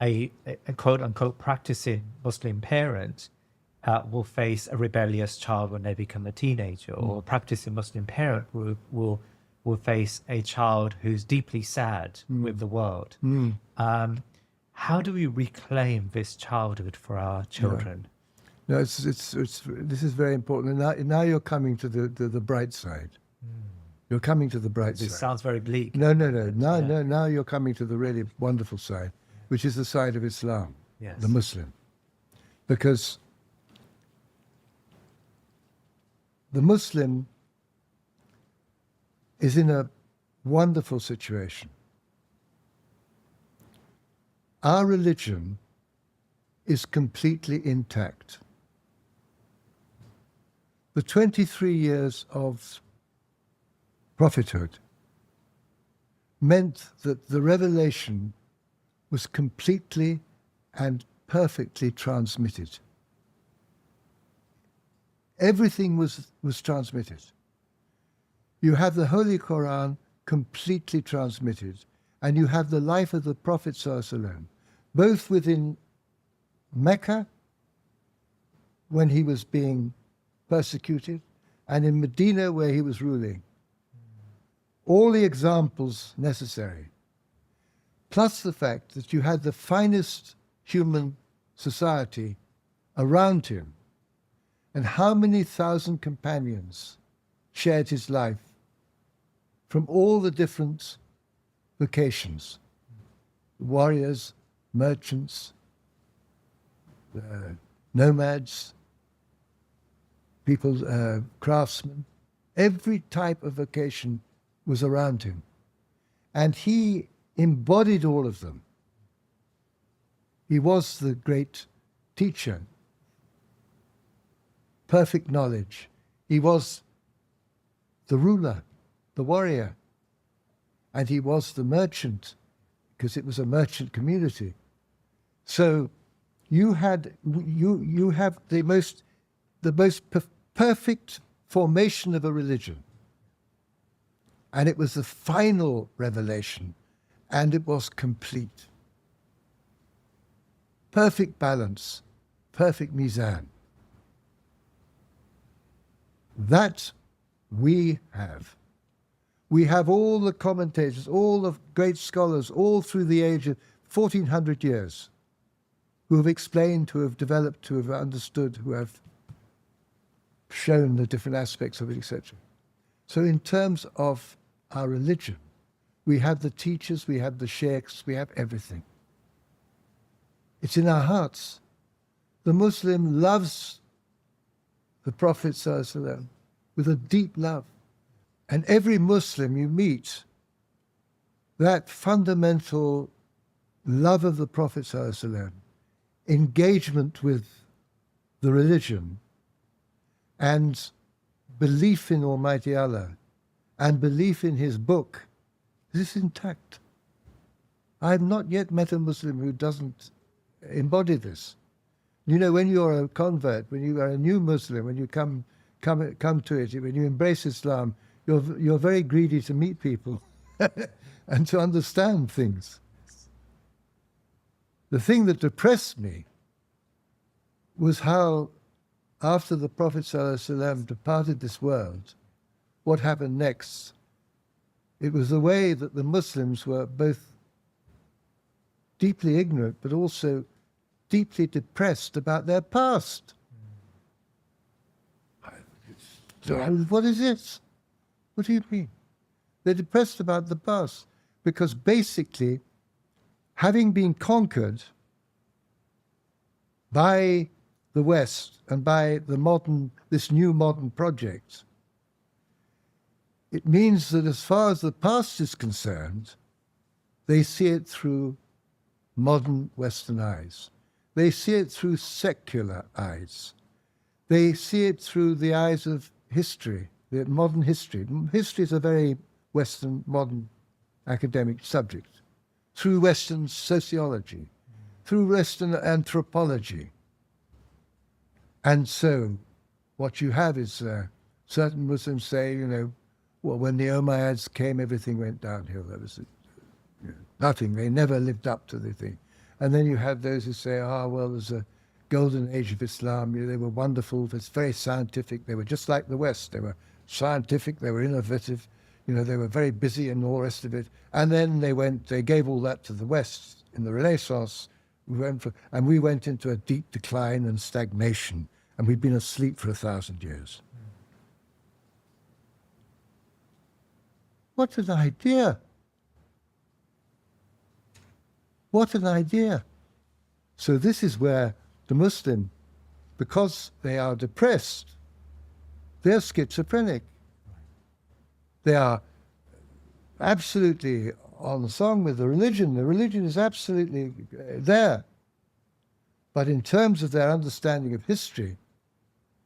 a quote unquote practicing Muslim parent will face a rebellious child when they become a teenager, or a practicing Muslim parent will face a child who's deeply sad with the world. How do we reclaim this childhood for our children? Yeah. No, this is very important. And now you're coming to the bright side. You're coming to the bright side. This sounds very bleak. No. Now you're coming to the really wonderful side, which is the side of Islam, the Muslim. Because the Muslim is in a wonderful situation. Our religion is completely intact. The 23 years of prophethood meant that the revelation was completely and perfectly transmitted. Everything was transmitted. You have the Holy Qur'an completely transmitted, and you have the life of the Prophet ﷺ, both within Mecca, when he was being persecuted, and in Medina, where he was ruling. All the examples necessary, plus the fact that you had the finest human society around him, and how many thousand companions shared his life from all the different vocations: warriors, merchants, nomads, people, craftsmen. Every type of vocation was around him. And he embodied all of them. He was the great teacher, perfect knowledge. He was the ruler, the warrior, and he was the merchant, because it was a merchant community. So you have the most perfect formation of a religion, and it was the final revelation, and it was complete. Perfect balance, perfect mizan. That we have. We have all the commentators, all the great scholars, all through the age of 1400 years, who have explained, who have developed, who have understood, who have shown the different aspects of it, etc. So in terms of our religion, we have the teachers, we have the sheikhs, we have everything. It's in our hearts. The Muslim loves the Prophet ﷺ with a deep love. And every Muslim you meet, that fundamental love of the Prophet ﷺ, engagement with the religion, and belief in Almighty Allah, and belief in his book, this is intact. I have not yet met a Muslim who doesn't embody this. You know, when you're a convert, when you are a new Muslim, when you come to it, when you embrace Islam, you're very greedy to meet people and to understand things. The thing that depressed me was how, after the Prophet ﷺ departed this world, what happened next? It was the way that the Muslims were both deeply ignorant, but also deeply depressed about their past. What is this? What do you mean? They're depressed about the past because basically, having been conquered by the West and by this new modern project, it means that as far as the past is concerned, they see it through modern Western eyes. They see it through secular eyes. They see it through the eyes of history, the modern history. History is a very Western, modern academic subject. Through Western sociology, through Western anthropology. And so what you have is certain Muslims say, you know, well, when the Umayyads came, everything went downhill. There was nothing. They never lived up to the thing. And then you have those who say, well, there's a golden age of Islam. You know, they were wonderful. It's very scientific. They were just like the West. They were scientific. They were innovative. You know, they were very busy and all the rest of it. And then they gave all that to the West in the Renaissance. And we went into a deep decline and stagnation. And we've been asleep for 1,000 years. What an idea. What an idea. So this is where the Muslim, because they are depressed, they're schizophrenic. They are absolutely on the song with the religion. The religion is absolutely there. But in terms of their understanding of history,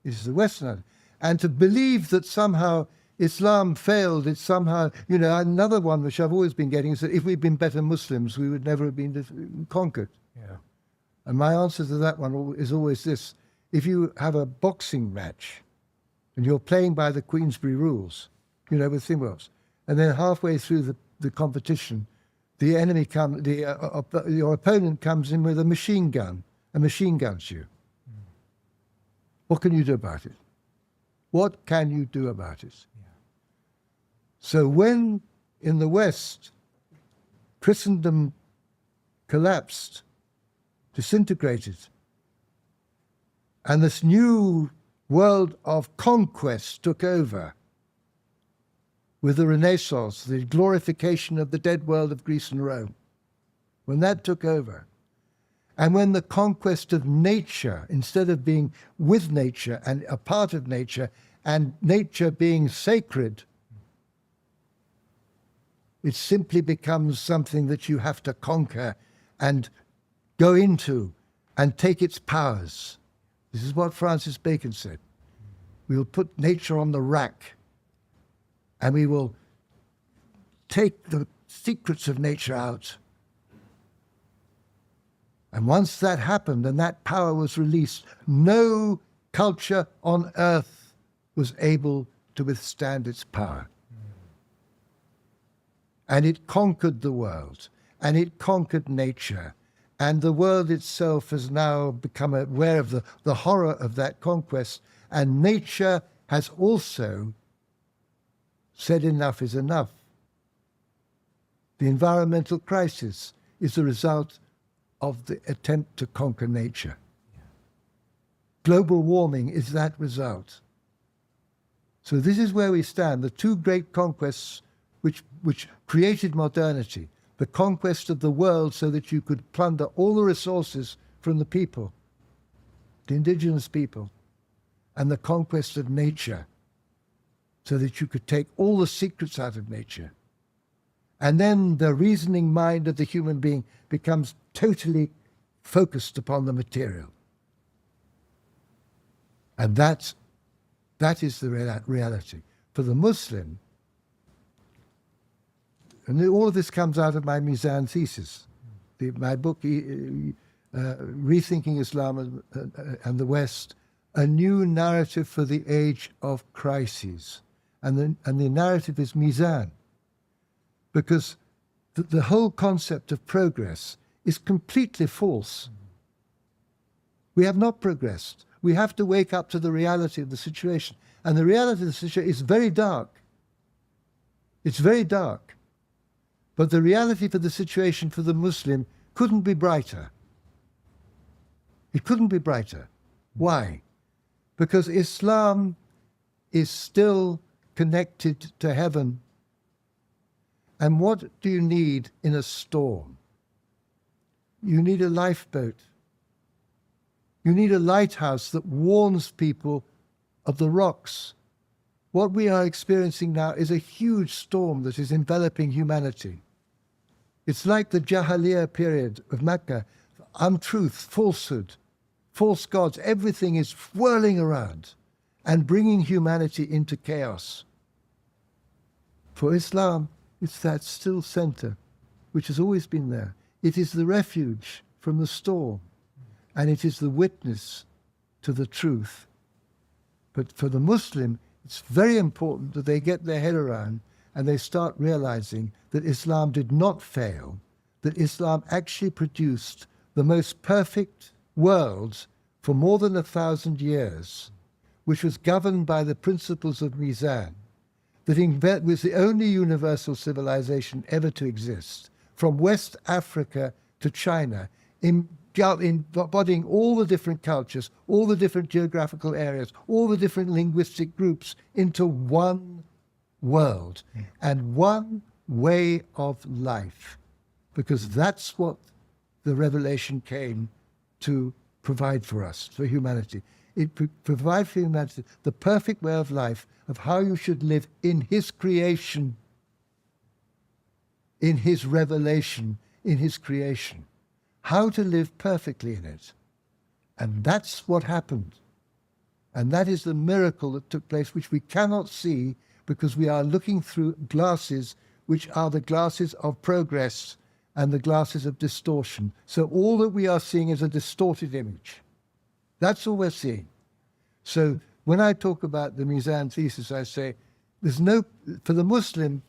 it is the Western. And to believe that somehow Islam failed, it's somehow, you know, another one which I've always been getting is that if we'd been better Muslims, we would never have been conquered. Yeah. And my answer to that one is always this. If you have a boxing match and you're playing by the Queensberry rules, with thimbles. And then halfway through the competition, the enemy your opponent comes in with a machine gun and machine guns you. What can you do about it? What can you do about it? Yeah. So when in the West, Christendom collapsed, disintegrated, and this new world of conquest took over with the Renaissance, the glorification of the dead world of Greece and Rome, when that took over, and when the conquest of nature, instead of being with nature and a part of nature, and nature being sacred, it simply becomes something that you have to conquer and go into and take its powers. This is what Francis Bacon said. We will put nature on the rack and we will take the secrets of nature out. And once that happened and that power was released, no culture on earth was able to withstand its power. And it conquered the world, and it conquered nature. And the world itself has now become aware of the horror of that conquest. And nature has also said enough is enough. The environmental crisis is the result of the attempt to conquer nature. Global warming is that result. So this is where we stand. The two great conquests which created modernity, the conquest of the world so that you could plunder all the resources from the people, the indigenous people, and the conquest of nature so that you could take all the secrets out of nature. And then the reasoning mind of the human being becomes totally focused upon the material. And that is the reality. For the Muslim, and all of this comes out of my Mizan thesis, my book, Rethinking Islam and the West, a new narrative for the age of crises. And the narrative is Mizan. Because the whole concept of progress is completely false. We have not progressed. We have to wake up to the reality of the situation. And the reality of the situation is very dark. It's very dark. But the reality for the situation for the Muslim couldn't be brighter. It couldn't be brighter. Why? Because Islam is still connected to heaven. And what do you need in a storm? You need a lifeboat. You need a lighthouse that warns people of the rocks. What we are experiencing now is a huge storm that is enveloping humanity. It's like the Jahiliyyah period of Mecca. Untruth, falsehood, false gods, everything is whirling around and bringing humanity into chaos. For Islam, it's that still center, which has always been there. It is the refuge from the storm, and it is the witness to the truth. But for the Muslim, it's very important that they get their head around and they start realizing that Islam did not fail, that Islam actually produced the most perfect world for more than 1,000 years, which was governed by the principles of Mizan, that was the only universal civilization ever to exist, from West Africa to China, embodying all the different cultures, all the different geographical areas, all the different linguistic groups into one world and one way of life, because that's what the revelation came to provide for us, for humanity. It provides for humanity the perfect way of life, of how you should live in his creation, in his revelation, in his creation. How to live perfectly in it. And that's what happened. And that is the miracle that took place, which we cannot see because we are looking through glasses which are the glasses of progress and the glasses of distortion. So all that we are seeing is a distorted image. That's all we're seeing. So when I talk about the Mizan thesis, I say, for the Muslim,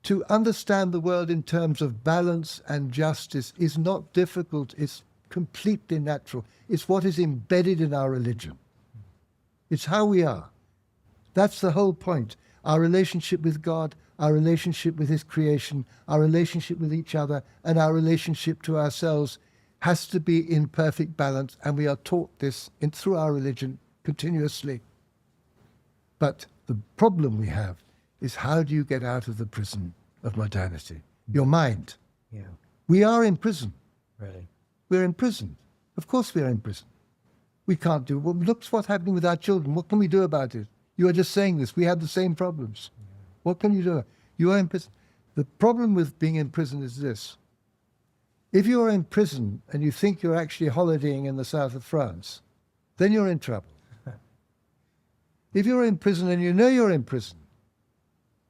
to understand the world in terms of balance and justice is not difficult. It's completely natural. It's what is embedded in our religion. It's how we are. That's the whole point. Our relationship with God, our relationship with His creation, our relationship with each other, and our relationship to ourselves has to be in perfect balance, and we are taught this through our religion continuously. But the problem we have is, how do you get out of the prison of modernity? Your mind. Yeah. We are in prison. Really? We're in prison. Of course we are in prison. We can't do... Well, look what's happening with our children. What can we do about it? You are just saying this. We have the same problems. Yeah. What can you do? You are in prison. The problem with being in prison is this. If you are in prison and you think you're actually holidaying in the south of France, then you're in trouble. If you're in prison and you know you're in prison,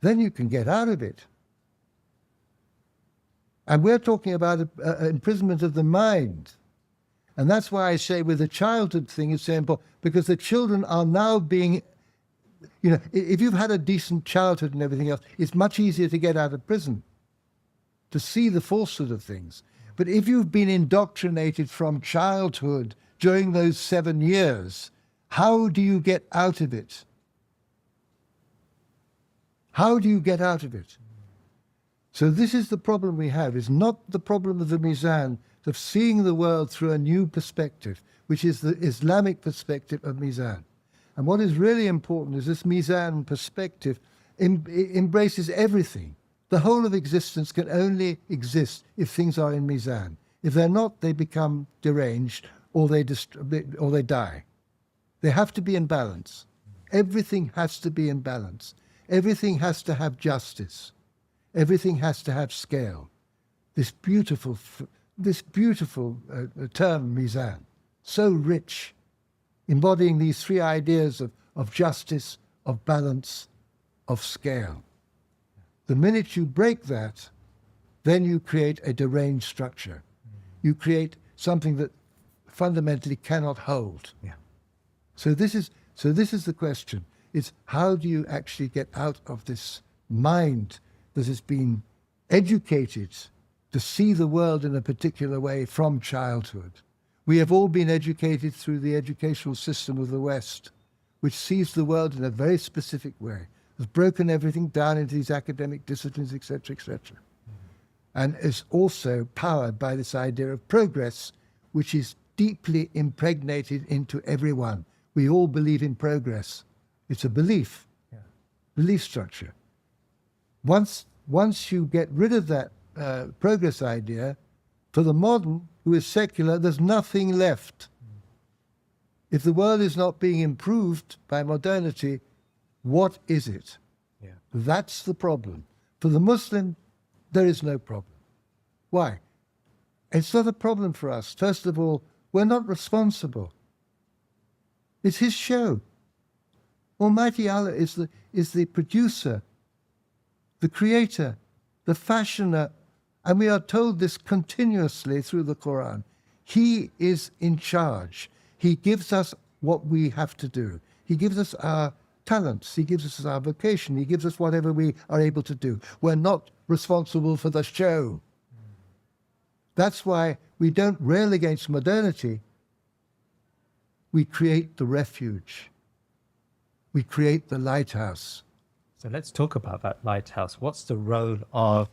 then you can get out of it. And we're talking about imprisonment of the mind. And that's why I say with the childhood thing, it's so important, because the children are now being, you know, if you've had a decent childhood and everything else, it's much easier to get out of prison, to see the falsehood of things. But if you've been indoctrinated from childhood during those 7 years, how do you get out of it? How do you get out of it? So this is the problem we have. It's not the problem of the Mizan, of seeing the world through a new perspective, which is the Islamic perspective of Mizan. And what is really important is this Mizan perspective embraces everything. The whole of existence can only exist if things are in Mizan. If they're not, they become deranged or they die. They have to be in balance. Everything has to be in balance. Everything has to have justice. Everything has to have scale. This beautiful term, Mizan, so rich, embodying these three ideas of justice, of balance, of scale. The minute you break that, then you create a deranged structure. You create something that fundamentally cannot hold. Yeah. So this is the question. It's how do you actually get out of this mind that has been educated to see the world in a particular way from childhood. We have all been educated through the educational system of the West, which sees the world in a very specific way, has broken everything down into these academic disciplines, etc., etc. And is also powered by this idea of progress, which is deeply impregnated into everyone. We all believe in progress. It's a belief, belief structure. Once you get rid of that progress idea, for the modern, who is secular, there's nothing left. If the world is not being improved by modernity, what is it? Yeah. That's the problem. For the Muslim, there is no problem. Why? It's not a problem for us. First of all, we're not responsible. It's His show. Almighty Allah is the producer, the creator, the fashioner, and we are told this continuously through the Qur'an. He is in charge. He gives us what we have to do. He gives us our talents. He gives us our vocation. He gives us whatever we are able to do. We're not responsible for the show. That's why we don't rail against modernity. We create the refuge. We create the lighthouse. So let's talk about that lighthouse. What's the role of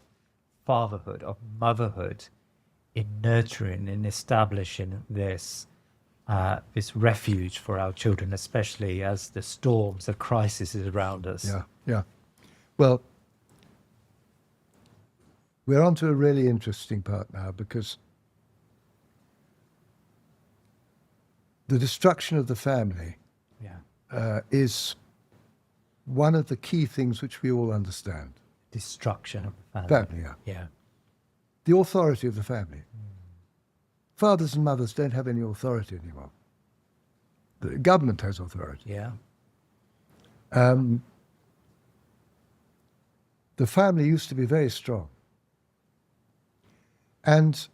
fatherhood, of motherhood, in nurturing and establishing this refuge for our children, especially as the storms, the crisis is around us? Yeah. Well, we're on to a really interesting part now, because the destruction of the family is one of the key things which we all understand. Destruction of the family. Family, yeah. The authority of the family. Fathers and mothers don't have any authority anymore. The government has authority. Yeah. The family used to be very strong. And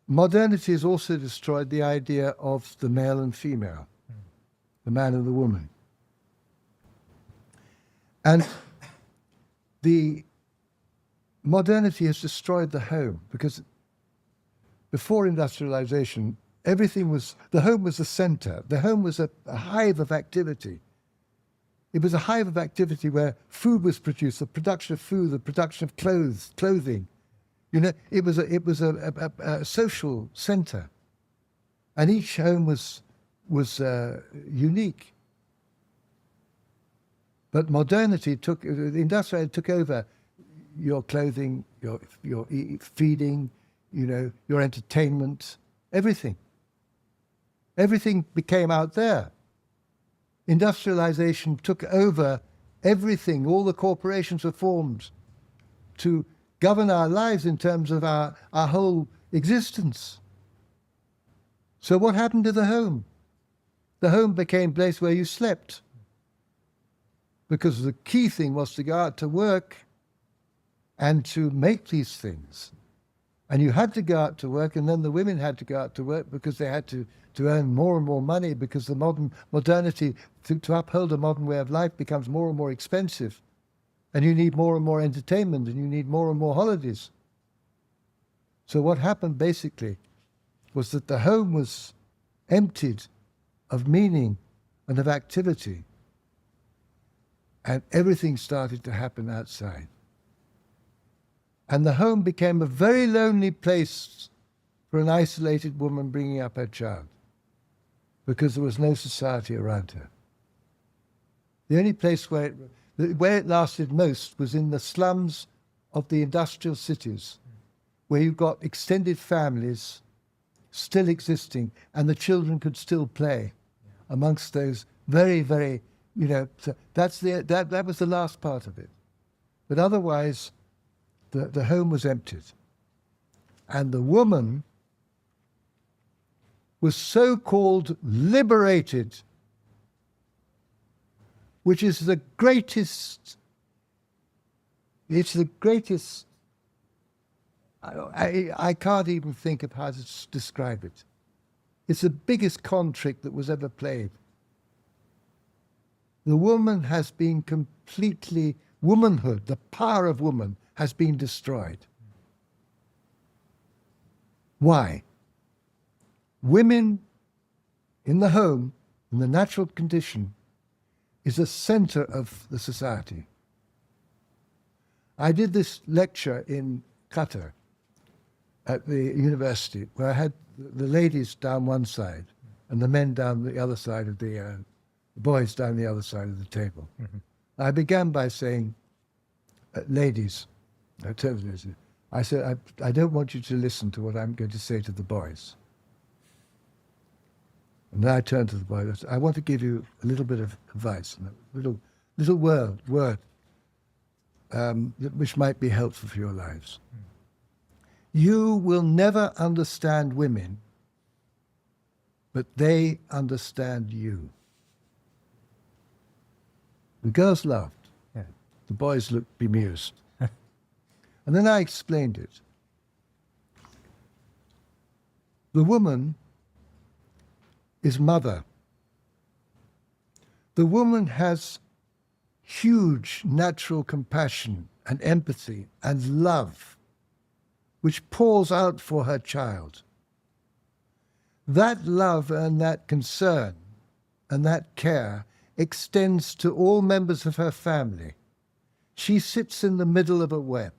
modernity has also destroyed the idea of the male and female, the man and the woman. And the modernity has destroyed the home, because before industrialization, the home was the center. The home was a hive of activity. It was a hive of activity where food was produced, the production of food, the production of clothing. You know, it was a social center, and each home was unique. But modernity took over your clothing, your feeding, you know, your entertainment, everything. Everything became out there. Industrialization took over everything. All the corporations were formed to govern our lives in terms of our whole existence. So what happened to the home? The home became a place where you slept, because the key thing was to go out to work and to make these things. And you had to go out to work, and then the women had to go out to work because they had to earn more and more money, because the modernity, to uphold a modern way of life, becomes more and more expensive. And you need more and more entertainment, and you need more and more holidays. So what happened basically was that the home was emptied of meaning and of activity, and everything started to happen outside. And the home became a very lonely place for an isolated woman bringing up her child, because there was no society around her. The only place where it lasted most was in the slums of the industrial cities, where you've got extended families still existing, and the children could still play amongst those very, very, you know, that was the last part of it. But otherwise, the home was emptied. And the woman was so-called liberated, which is the greatest, I can't even think of how to describe it. It's the biggest con trick that was ever played. The woman has been completely, womanhood, the power of woman, has been destroyed. Why? Women in the home, in the natural condition, is the center of the society. I did this lecture in Qatar at the university, where I had the ladies down one side and the men down the other side of the boys down the other side of the table. Mm-hmm. I began by saying, ladies, I said, I don't want you to listen to what I'm going to say to the boys. And then I turned to the boys. I said, I want to give you a little bit of advice, a little word, which might be helpful for your lives. You will never understand women, but they understand you. The girls laughed. Yeah. The boys looked bemused. And then I explained it. The woman is mother. The woman has huge natural compassion and empathy and love, which pours out for her child. That love and that concern and that care extends to all members of her family. She sits in the middle of a web.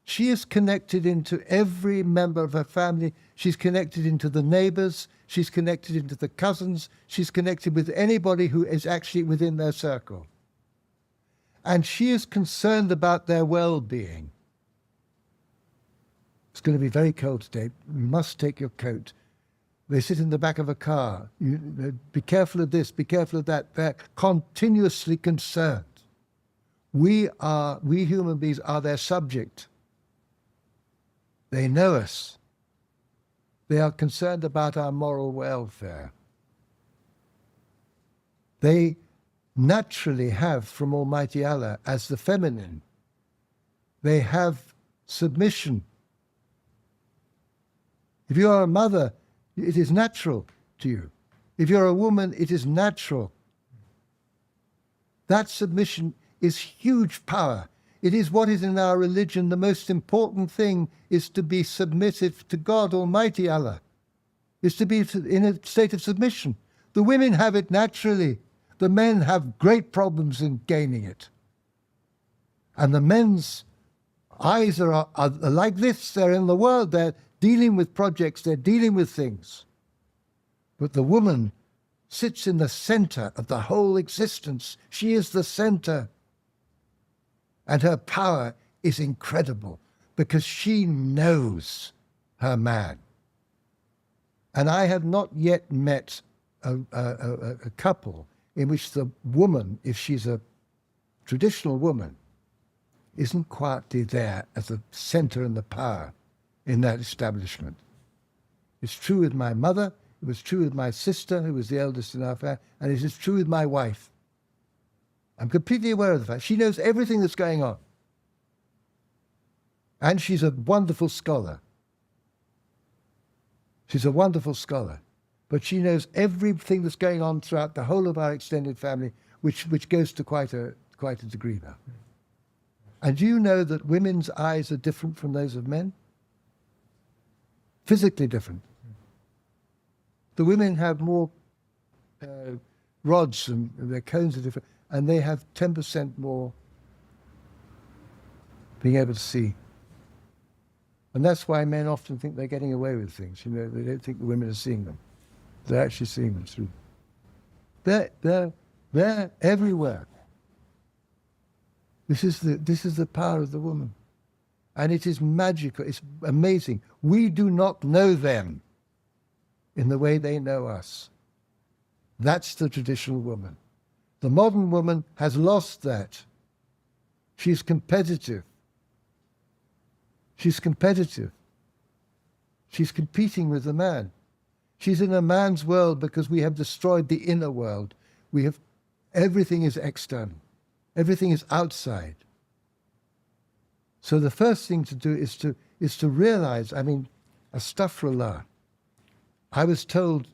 She is connected into every member of her family. She's connected into the neighbors. She's connected into the cousins. She's connected with anybody who is actually within their circle. And she is concerned about their well-being. It's going to be very cold today. You must take your coat. They sit in the back of a car. Be careful of this, be careful of that. They're continuously concerned. We human beings are their subject. They know us. They are concerned about our moral welfare. They naturally have from Almighty Allah, as the feminine, they have submission. If you are a mother, it is natural to you. If you're a woman, it is natural. That submission is huge power. It is what is in our religion. The most important thing is to be submissive to God Almighty Allah, is to be in a state of submission. The women have it naturally. The men have great problems in gaining it. And the men's eyes are like this. They're in the world. They're dealing with projects. They're dealing with things. But the woman sits in the center of the whole existence. She is the center. And her power is incredible because she knows her man. And I have not yet met a couple in which the woman, if she's a traditional woman, isn't quietly there as the center and the power in that establishment. It's true with my mother, it was true with my sister, who was the eldest in our family, and it is true with my wife. I'm completely aware of the fact. She knows everything that's going on. And she's a wonderful scholar. She's a wonderful scholar. But she knows everything that's going on throughout the whole of our extended family, which goes to quite a degree now. And do you know that women's eyes are different from those of men? Physically different. The women have more rods and their cones are different, and they have 10% more being able to see. And that's why men often think they're getting away with things. You know, they don't think the women are seeing them. They're actually seeing them through. They're everywhere. This is the power of the woman. And it is magical. It's amazing. We do not know them in the way they know us. That's the traditional woman. The modern woman has lost that. She's competitive. She's competitive. She's competing with the man. She's in a man's world because we have destroyed the inner world. Everything is external. Everything is outside. So the first thing to do is to realize, astaghfirullah. I was told,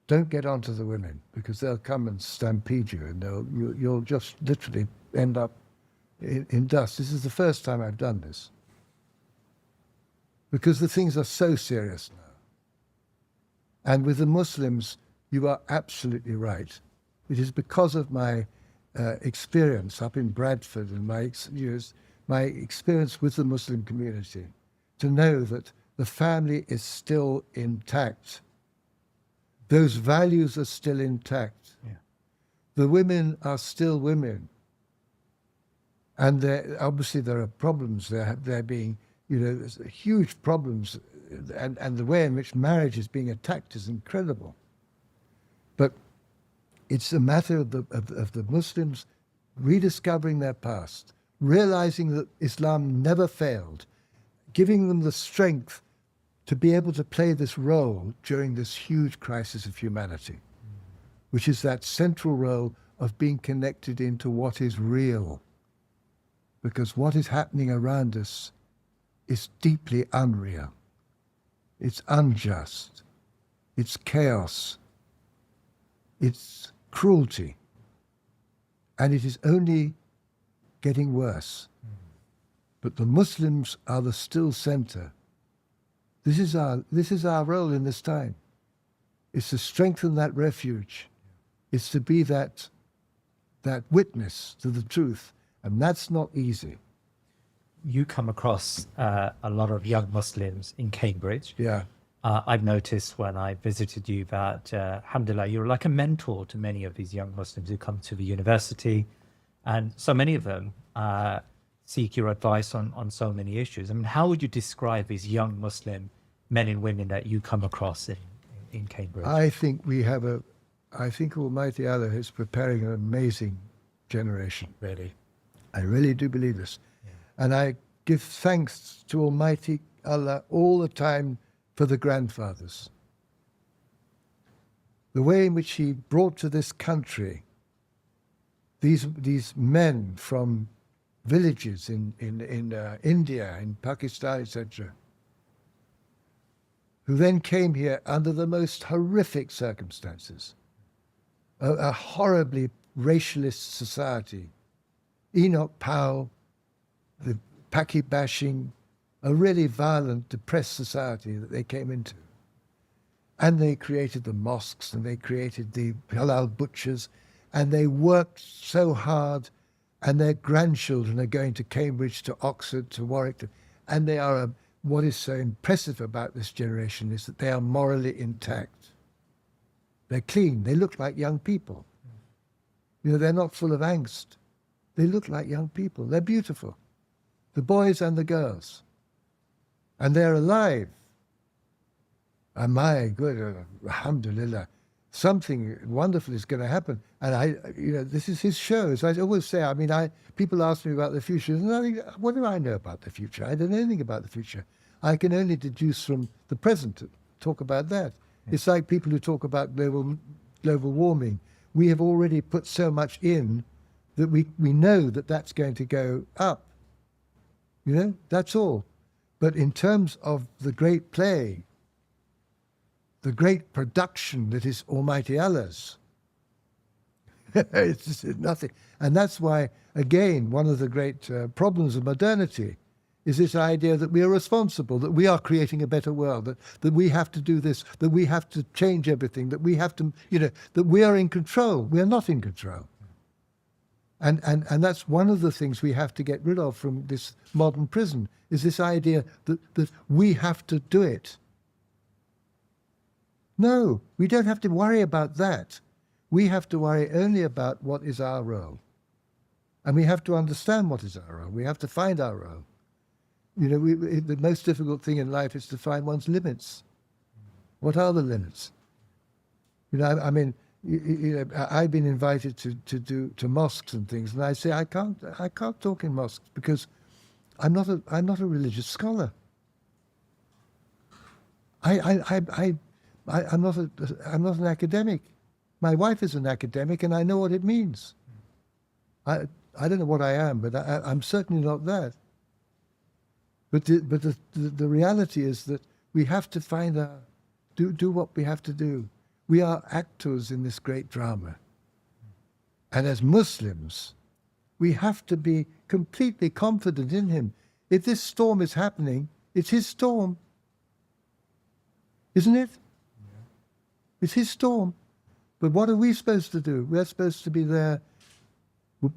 don't get onto the women because they'll come and stampede you and you'll just literally end up in dust. This is the first time I've done this. Because the things are so serious now. And with the Muslims, you are absolutely right. It is because of my experience up in Bradford and my experience with the Muslim community to know that the family is still intact. Those values are still intact. Yeah. The women are still women. And obviously there are problems. They're being, there's huge problems. And the way in which marriage is being attacked is incredible. But it's a matter of the Muslims rediscovering their past, realizing that Islam never failed, giving them the strength to be able to play this role during this huge crisis of humanity, which is that central role of being connected into what is real. Because what is happening around us is deeply unreal. It's unjust. It's chaos. It's cruelty. And it is only getting worse. But the Muslims are the still center. This is our role in this time. It's to strengthen that refuge. It's to be that witness to the truth. And that's not easy. You come across a lot of young Muslims in Cambridge. Yeah. I've noticed when I visited you that, alhamdulillah, you're like a mentor to many of these young Muslims who come to the university. And so many of them seek your advice on so many issues. I mean, how would you describe these young Muslim men and women that you come across in Cambridge? I think I think Almighty Allah is preparing an amazing generation. Really? I really do believe this. Yeah. And I give thanks to Almighty Allah all the time for the grandfathers. The way in which He brought to this country these men from villages in India, in Pakistan, etc., who then came here under the most horrific circumstances, a horribly racialist society. Enoch Powell, the Paki bashing, a really violent, depressed society that they came into. And they created the mosques, and they created the halal butchers, and they worked so hard, and their grandchildren are going to Cambridge, to Oxford, to Warwick, and they are, what is so impressive about this generation is that they are morally intact. They're clean. They look like young people. You know, they're not full of angst. They look like young people. They're beautiful. The boys and the girls. And they're alive. And my good, alhamdulillah, something wonderful is going to happen. And this is his show. As I always say, people ask me about the future. What do I know about the future? I don't know anything about the future. I can only deduce from the present, talk about that. Yeah. It's like people who talk about global warming. We have already put so much in that we know that that's going to go up. You know, that's all. But in terms of the great play, the great production that is Almighty Allah's, it's just nothing. And that's why, again, one of the great problems of modernity is this idea that we are responsible, that we are creating a better world, that we have to do this, that we have to change everything, that we have to, that we are in control. We are not in control. And that's one of the things we have to get rid of from this modern prison, is this idea that we have to do it. No, we don't have to worry about that. We have to worry only about what is our role. And we have to understand what is our role. We have to find our role. The most difficult thing in life is to find one's limits. What are the limits? I've been invited to mosques and things, and I say I can't talk in mosques because I'm not a religious scholar. I'm not an academic. My wife is an academic, and I know what it means. I don't know what I am, but I'm certainly not that. But the reality is that we have to find do what we have to do. We are actors in this great drama. And as Muslims, we have to be completely confident in him. If this storm is happening, it's his storm. Isn't it? Yeah. It's his storm. But what are we supposed to do? We're supposed to be there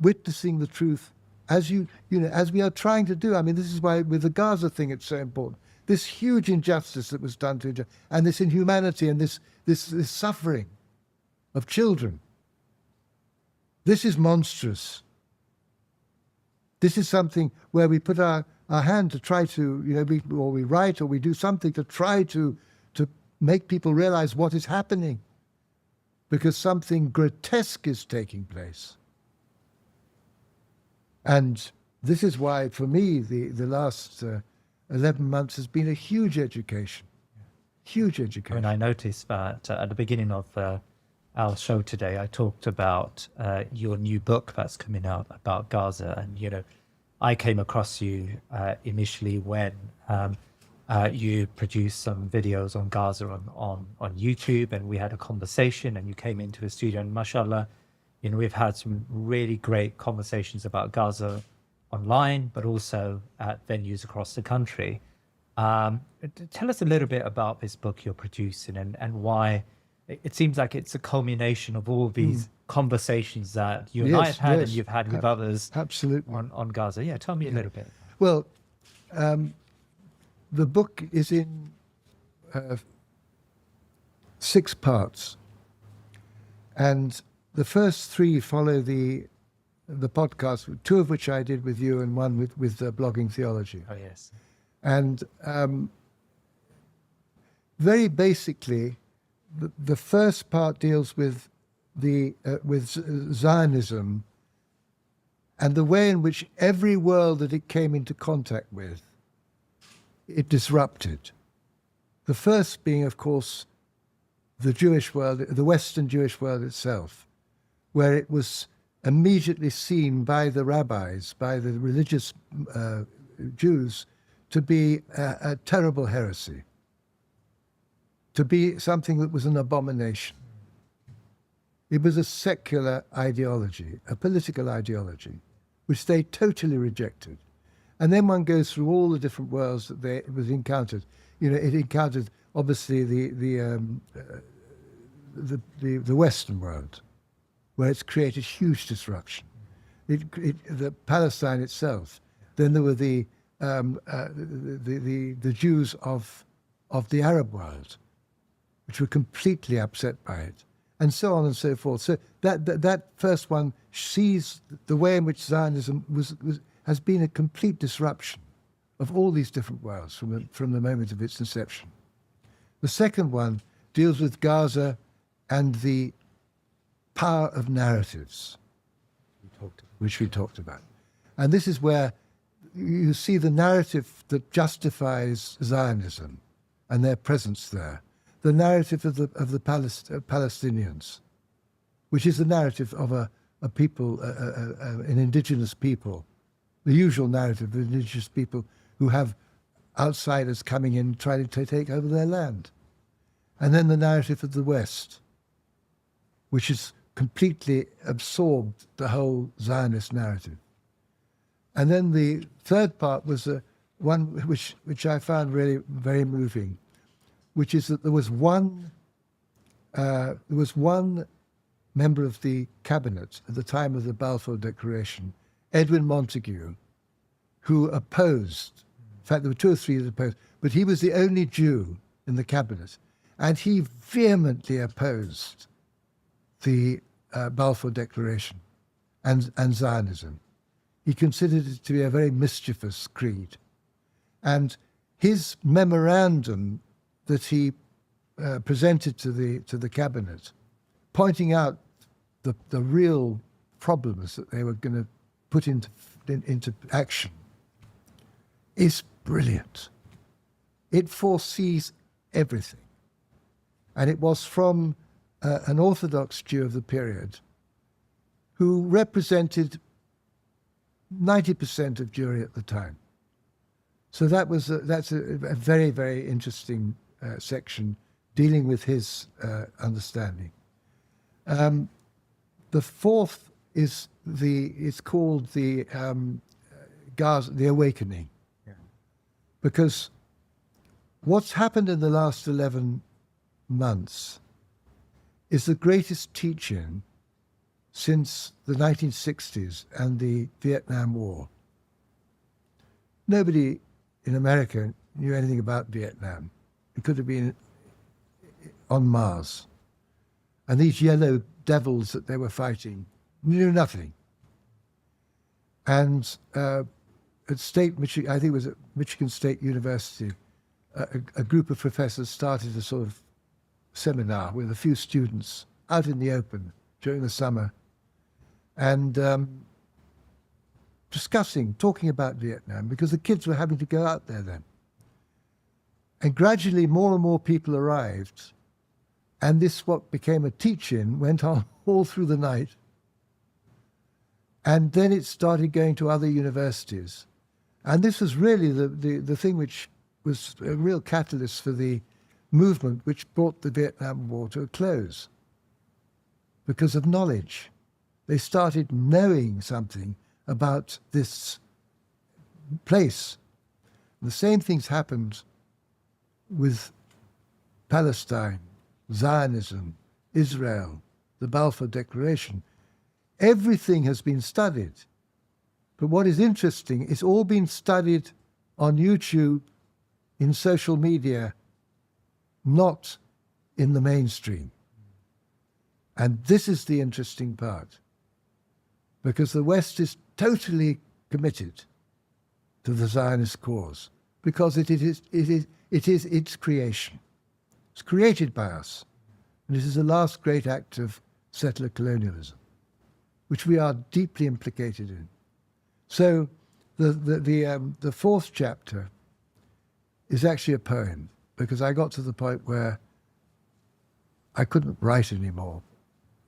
witnessing the truth as as we are trying to do. This is why with the Gaza thing it's so important. This huge injustice that was done to Israel, and this inhumanity and this suffering of children. This is monstrous. This is something where we put our hand to try to, we write or we do something to try to make people realize what is happening, because something grotesque is taking place. And this is why, for me, the last 11 months has been a huge education. Huge education. I noticed that at the beginning of our show today, I talked about your new book that's coming out about Gaza. And, I came across you initially when you produced some videos on Gaza on YouTube, and we had a conversation, and you came into the studio, and mashallah, we've had some really great conversations about Gaza online, but also at venues across the country. Tell us a little bit about this book you're producing and why it seems like it's a culmination of all these conversations that you and I have had and you've had with others absolutely on Gaza. Yeah, tell me a little bit. Well, the book is in 6 parts, and the first 3 follow the podcast, 2 of which I did with you and 1 with Blogging Theology. Oh, yes. And very basically, the first part deals with Zionism and the way in which every world that it came into contact with, it disrupted. The first being, of course, the Jewish world, the Western Jewish world itself, where it was immediately seen by the rabbis, by the religious Jews, to be a terrible heresy, to be something that was an abomination. It was a secular ideology, a political ideology, which they totally rejected. And then one goes through all the different worlds that it was encountered. You know, it encountered obviously the Western world, where it's created huge disruption. The Palestine itself. Then there were the Jews of the Arab world, which were completely upset by it, and so on and so forth. So that first one sees the way in which Zionism has been a complete disruption of all these different worlds from the moment of its inception. The second one deals with Gaza and the power of narratives, which we talked about. And this is where you see the narrative that justifies Zionism and their presence there, the narrative of the Palestinians, which is the narrative of a people, an indigenous people, the usual narrative of indigenous people who have outsiders coming in trying to take over their land. And then the narrative of the West, which has completely absorbed the whole Zionist narrative. And then the third part was one which I found really very moving, which is that there was one member of the cabinet at the time of the Balfour Declaration, Edwin Montagu, who opposed. In fact, there were two or three that opposed, but he was the only Jew in the cabinet, and he vehemently opposed the Balfour Declaration and Zionism. He considered it to be a very mischievous creed. And his memorandum that he presented to the cabinet, pointing out the real problems that they were going to put into action, is brilliant. It foresees everything. And it was from an Orthodox Jew of the period who represented 90% of Jewry at the time. So that's a very, very interesting section dealing with his understanding. The fourth is it's called the Gaza, the Awakening, because what's happened in the last 11 months is the greatest teaching since the 1960s and the Vietnam War. Nobody in America knew anything about Vietnam. It could have been on Mars. And these yellow devils that they were fighting knew nothing. And at State Michigan, I think it was at Michigan State University, a group of professors started a sort of seminar with a few students out in the open during the summer, and talking about Vietnam, because the kids were having to go out there then. And gradually more and more people arrived, and this, what became a teach-in, went on all through the night. And then it started going to other universities. And this was really the thing which was a real catalyst for the movement which brought the Vietnam War to a close, because of knowledge. They started knowing something about this place. The same things happened with Palestine, Zionism, Israel, the Balfour Declaration. Everything has been studied. But what is interesting, it's all been studied on YouTube, in social media, not in the mainstream. And this is the interesting part, because the West is totally committed to the Zionist cause, because it is its creation. It's created by us. And this is the last great act of settler colonialism, which we are deeply implicated in. So the fourth chapter is actually a poem, because I got to the point where I couldn't write anymore.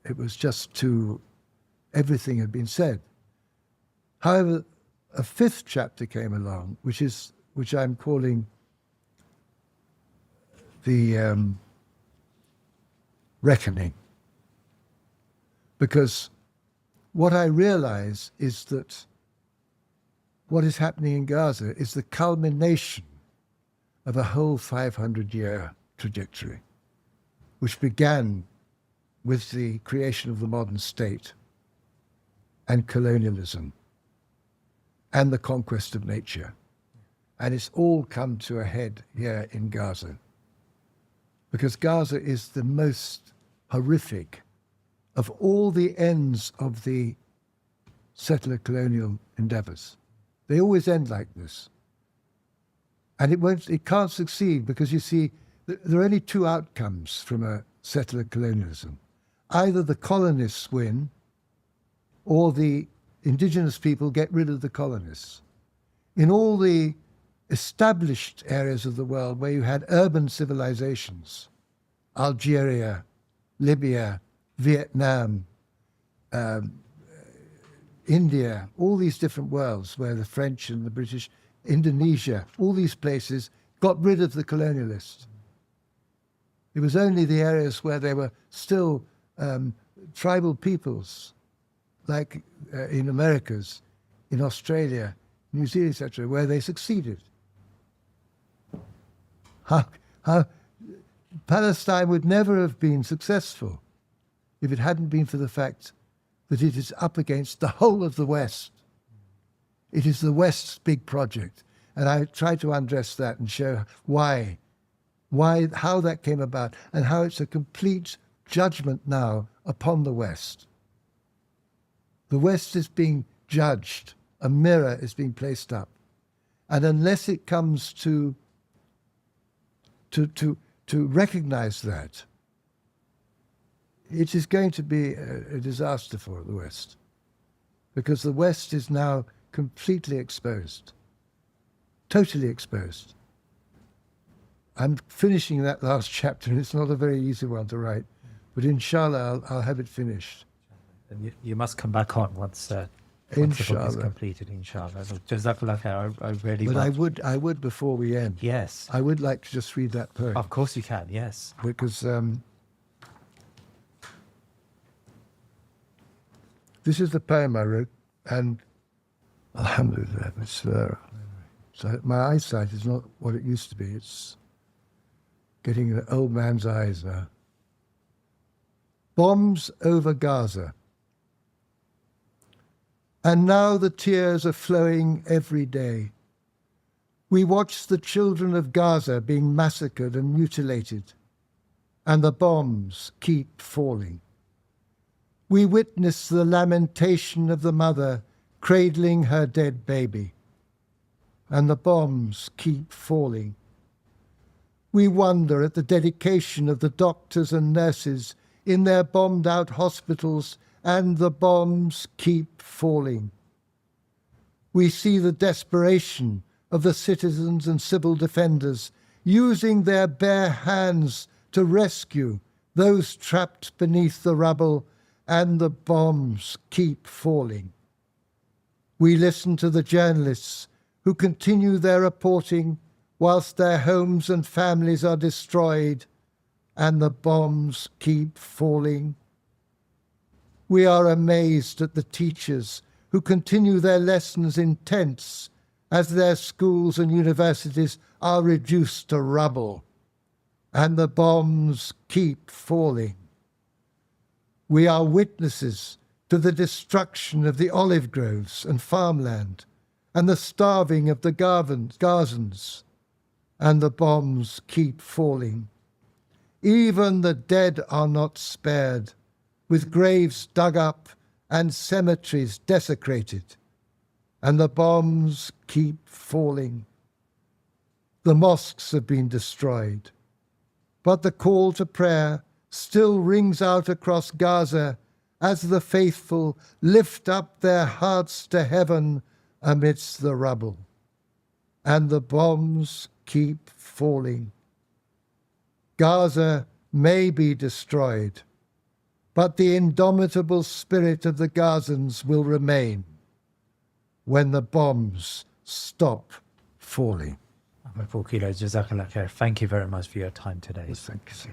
It was just everything had been said. However, a fifth chapter came along, which I'm calling the Reckoning. Because what I realize is that what is happening in Gaza is the culmination of a whole 500-year trajectory, which began with the creation of the modern state and colonialism and the conquest of nature. And it's all come to a head here in Gaza, because Gaza is the most horrific of all the ends of the settler colonial endeavors. They always end like this. And it can't succeed, because you see, there are only two outcomes from a settler colonialism. Either the colonists win, or the indigenous people get rid of the colonists. In all the established areas of the world where you had urban civilizations, Algeria, Libya, Vietnam, India, all these different worlds where the French and the British, Indonesia, all these places got rid of the colonialists. It was only the areas where there were still tribal peoples, like in Americas, in Australia, New Zealand, etc., where they succeeded. How Palestine would never have been successful if it hadn't been for the fact that it is up against the whole of the West. It is the West's big project. And I try to undress that and show how that came about, and how it's a complete judgment now upon the West. The West is being judged. A mirror is being placed up. And unless it comes to recognize that, it is going to be a disaster for the West, because the West is now completely exposed, totally exposed. I'm finishing that last chapter, and it's not a very easy one to write, but inshallah I'll have it finished. And you must come back on once the book is completed, inshallah. Jazakallah khair. I really But want... I would before we end. Yes. I would like to just read that poem. Of course you can, yes. Because this is the poem I wrote, and alhamdulillah, so my eyesight is not what it used to be. It's getting an old man's eyes now. Bombs over Gaza. And now the tears are flowing every day. We watch the children of Gaza being massacred and mutilated, and the bombs keep falling. We witness the lamentation of the mother cradling her dead baby, and the bombs keep falling. We wonder at the dedication of the doctors and nurses in their bombed-out hospitals, and the bombs keep falling. We see the desperation of the citizens and civil defenders using their bare hands to rescue those trapped beneath the rubble, and the bombs keep falling. We listen to the journalists who continue their reporting whilst their homes and families are destroyed, and the bombs keep falling. We are amazed at the teachers who continue their lessons in tents as their schools and universities are reduced to rubble, and the bombs keep falling. We are witnesses to the destruction of the olive groves and farmland, and the starving of the Gazans, and the bombs keep falling. Even the dead are not spared, with graves dug up and cemeteries desecrated, and the bombs keep falling. The mosques have been destroyed, but the call to prayer still rings out across Gaza as the faithful lift up their hearts to heaven amidst the rubble, and the bombs keep falling. Gaza may be destroyed, but the indomitable spirit of the Gazans will remain when the bombs stop falling. Ahmed Keeler, Jazakallah khair. Thank you very much for your time today. Thank you.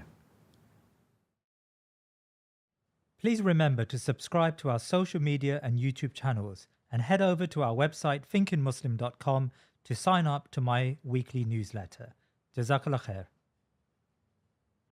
Please remember to subscribe to our social media and YouTube channels and head over to our website thinkingmuslim.com to sign up to my weekly newsletter. Jazakallah khair.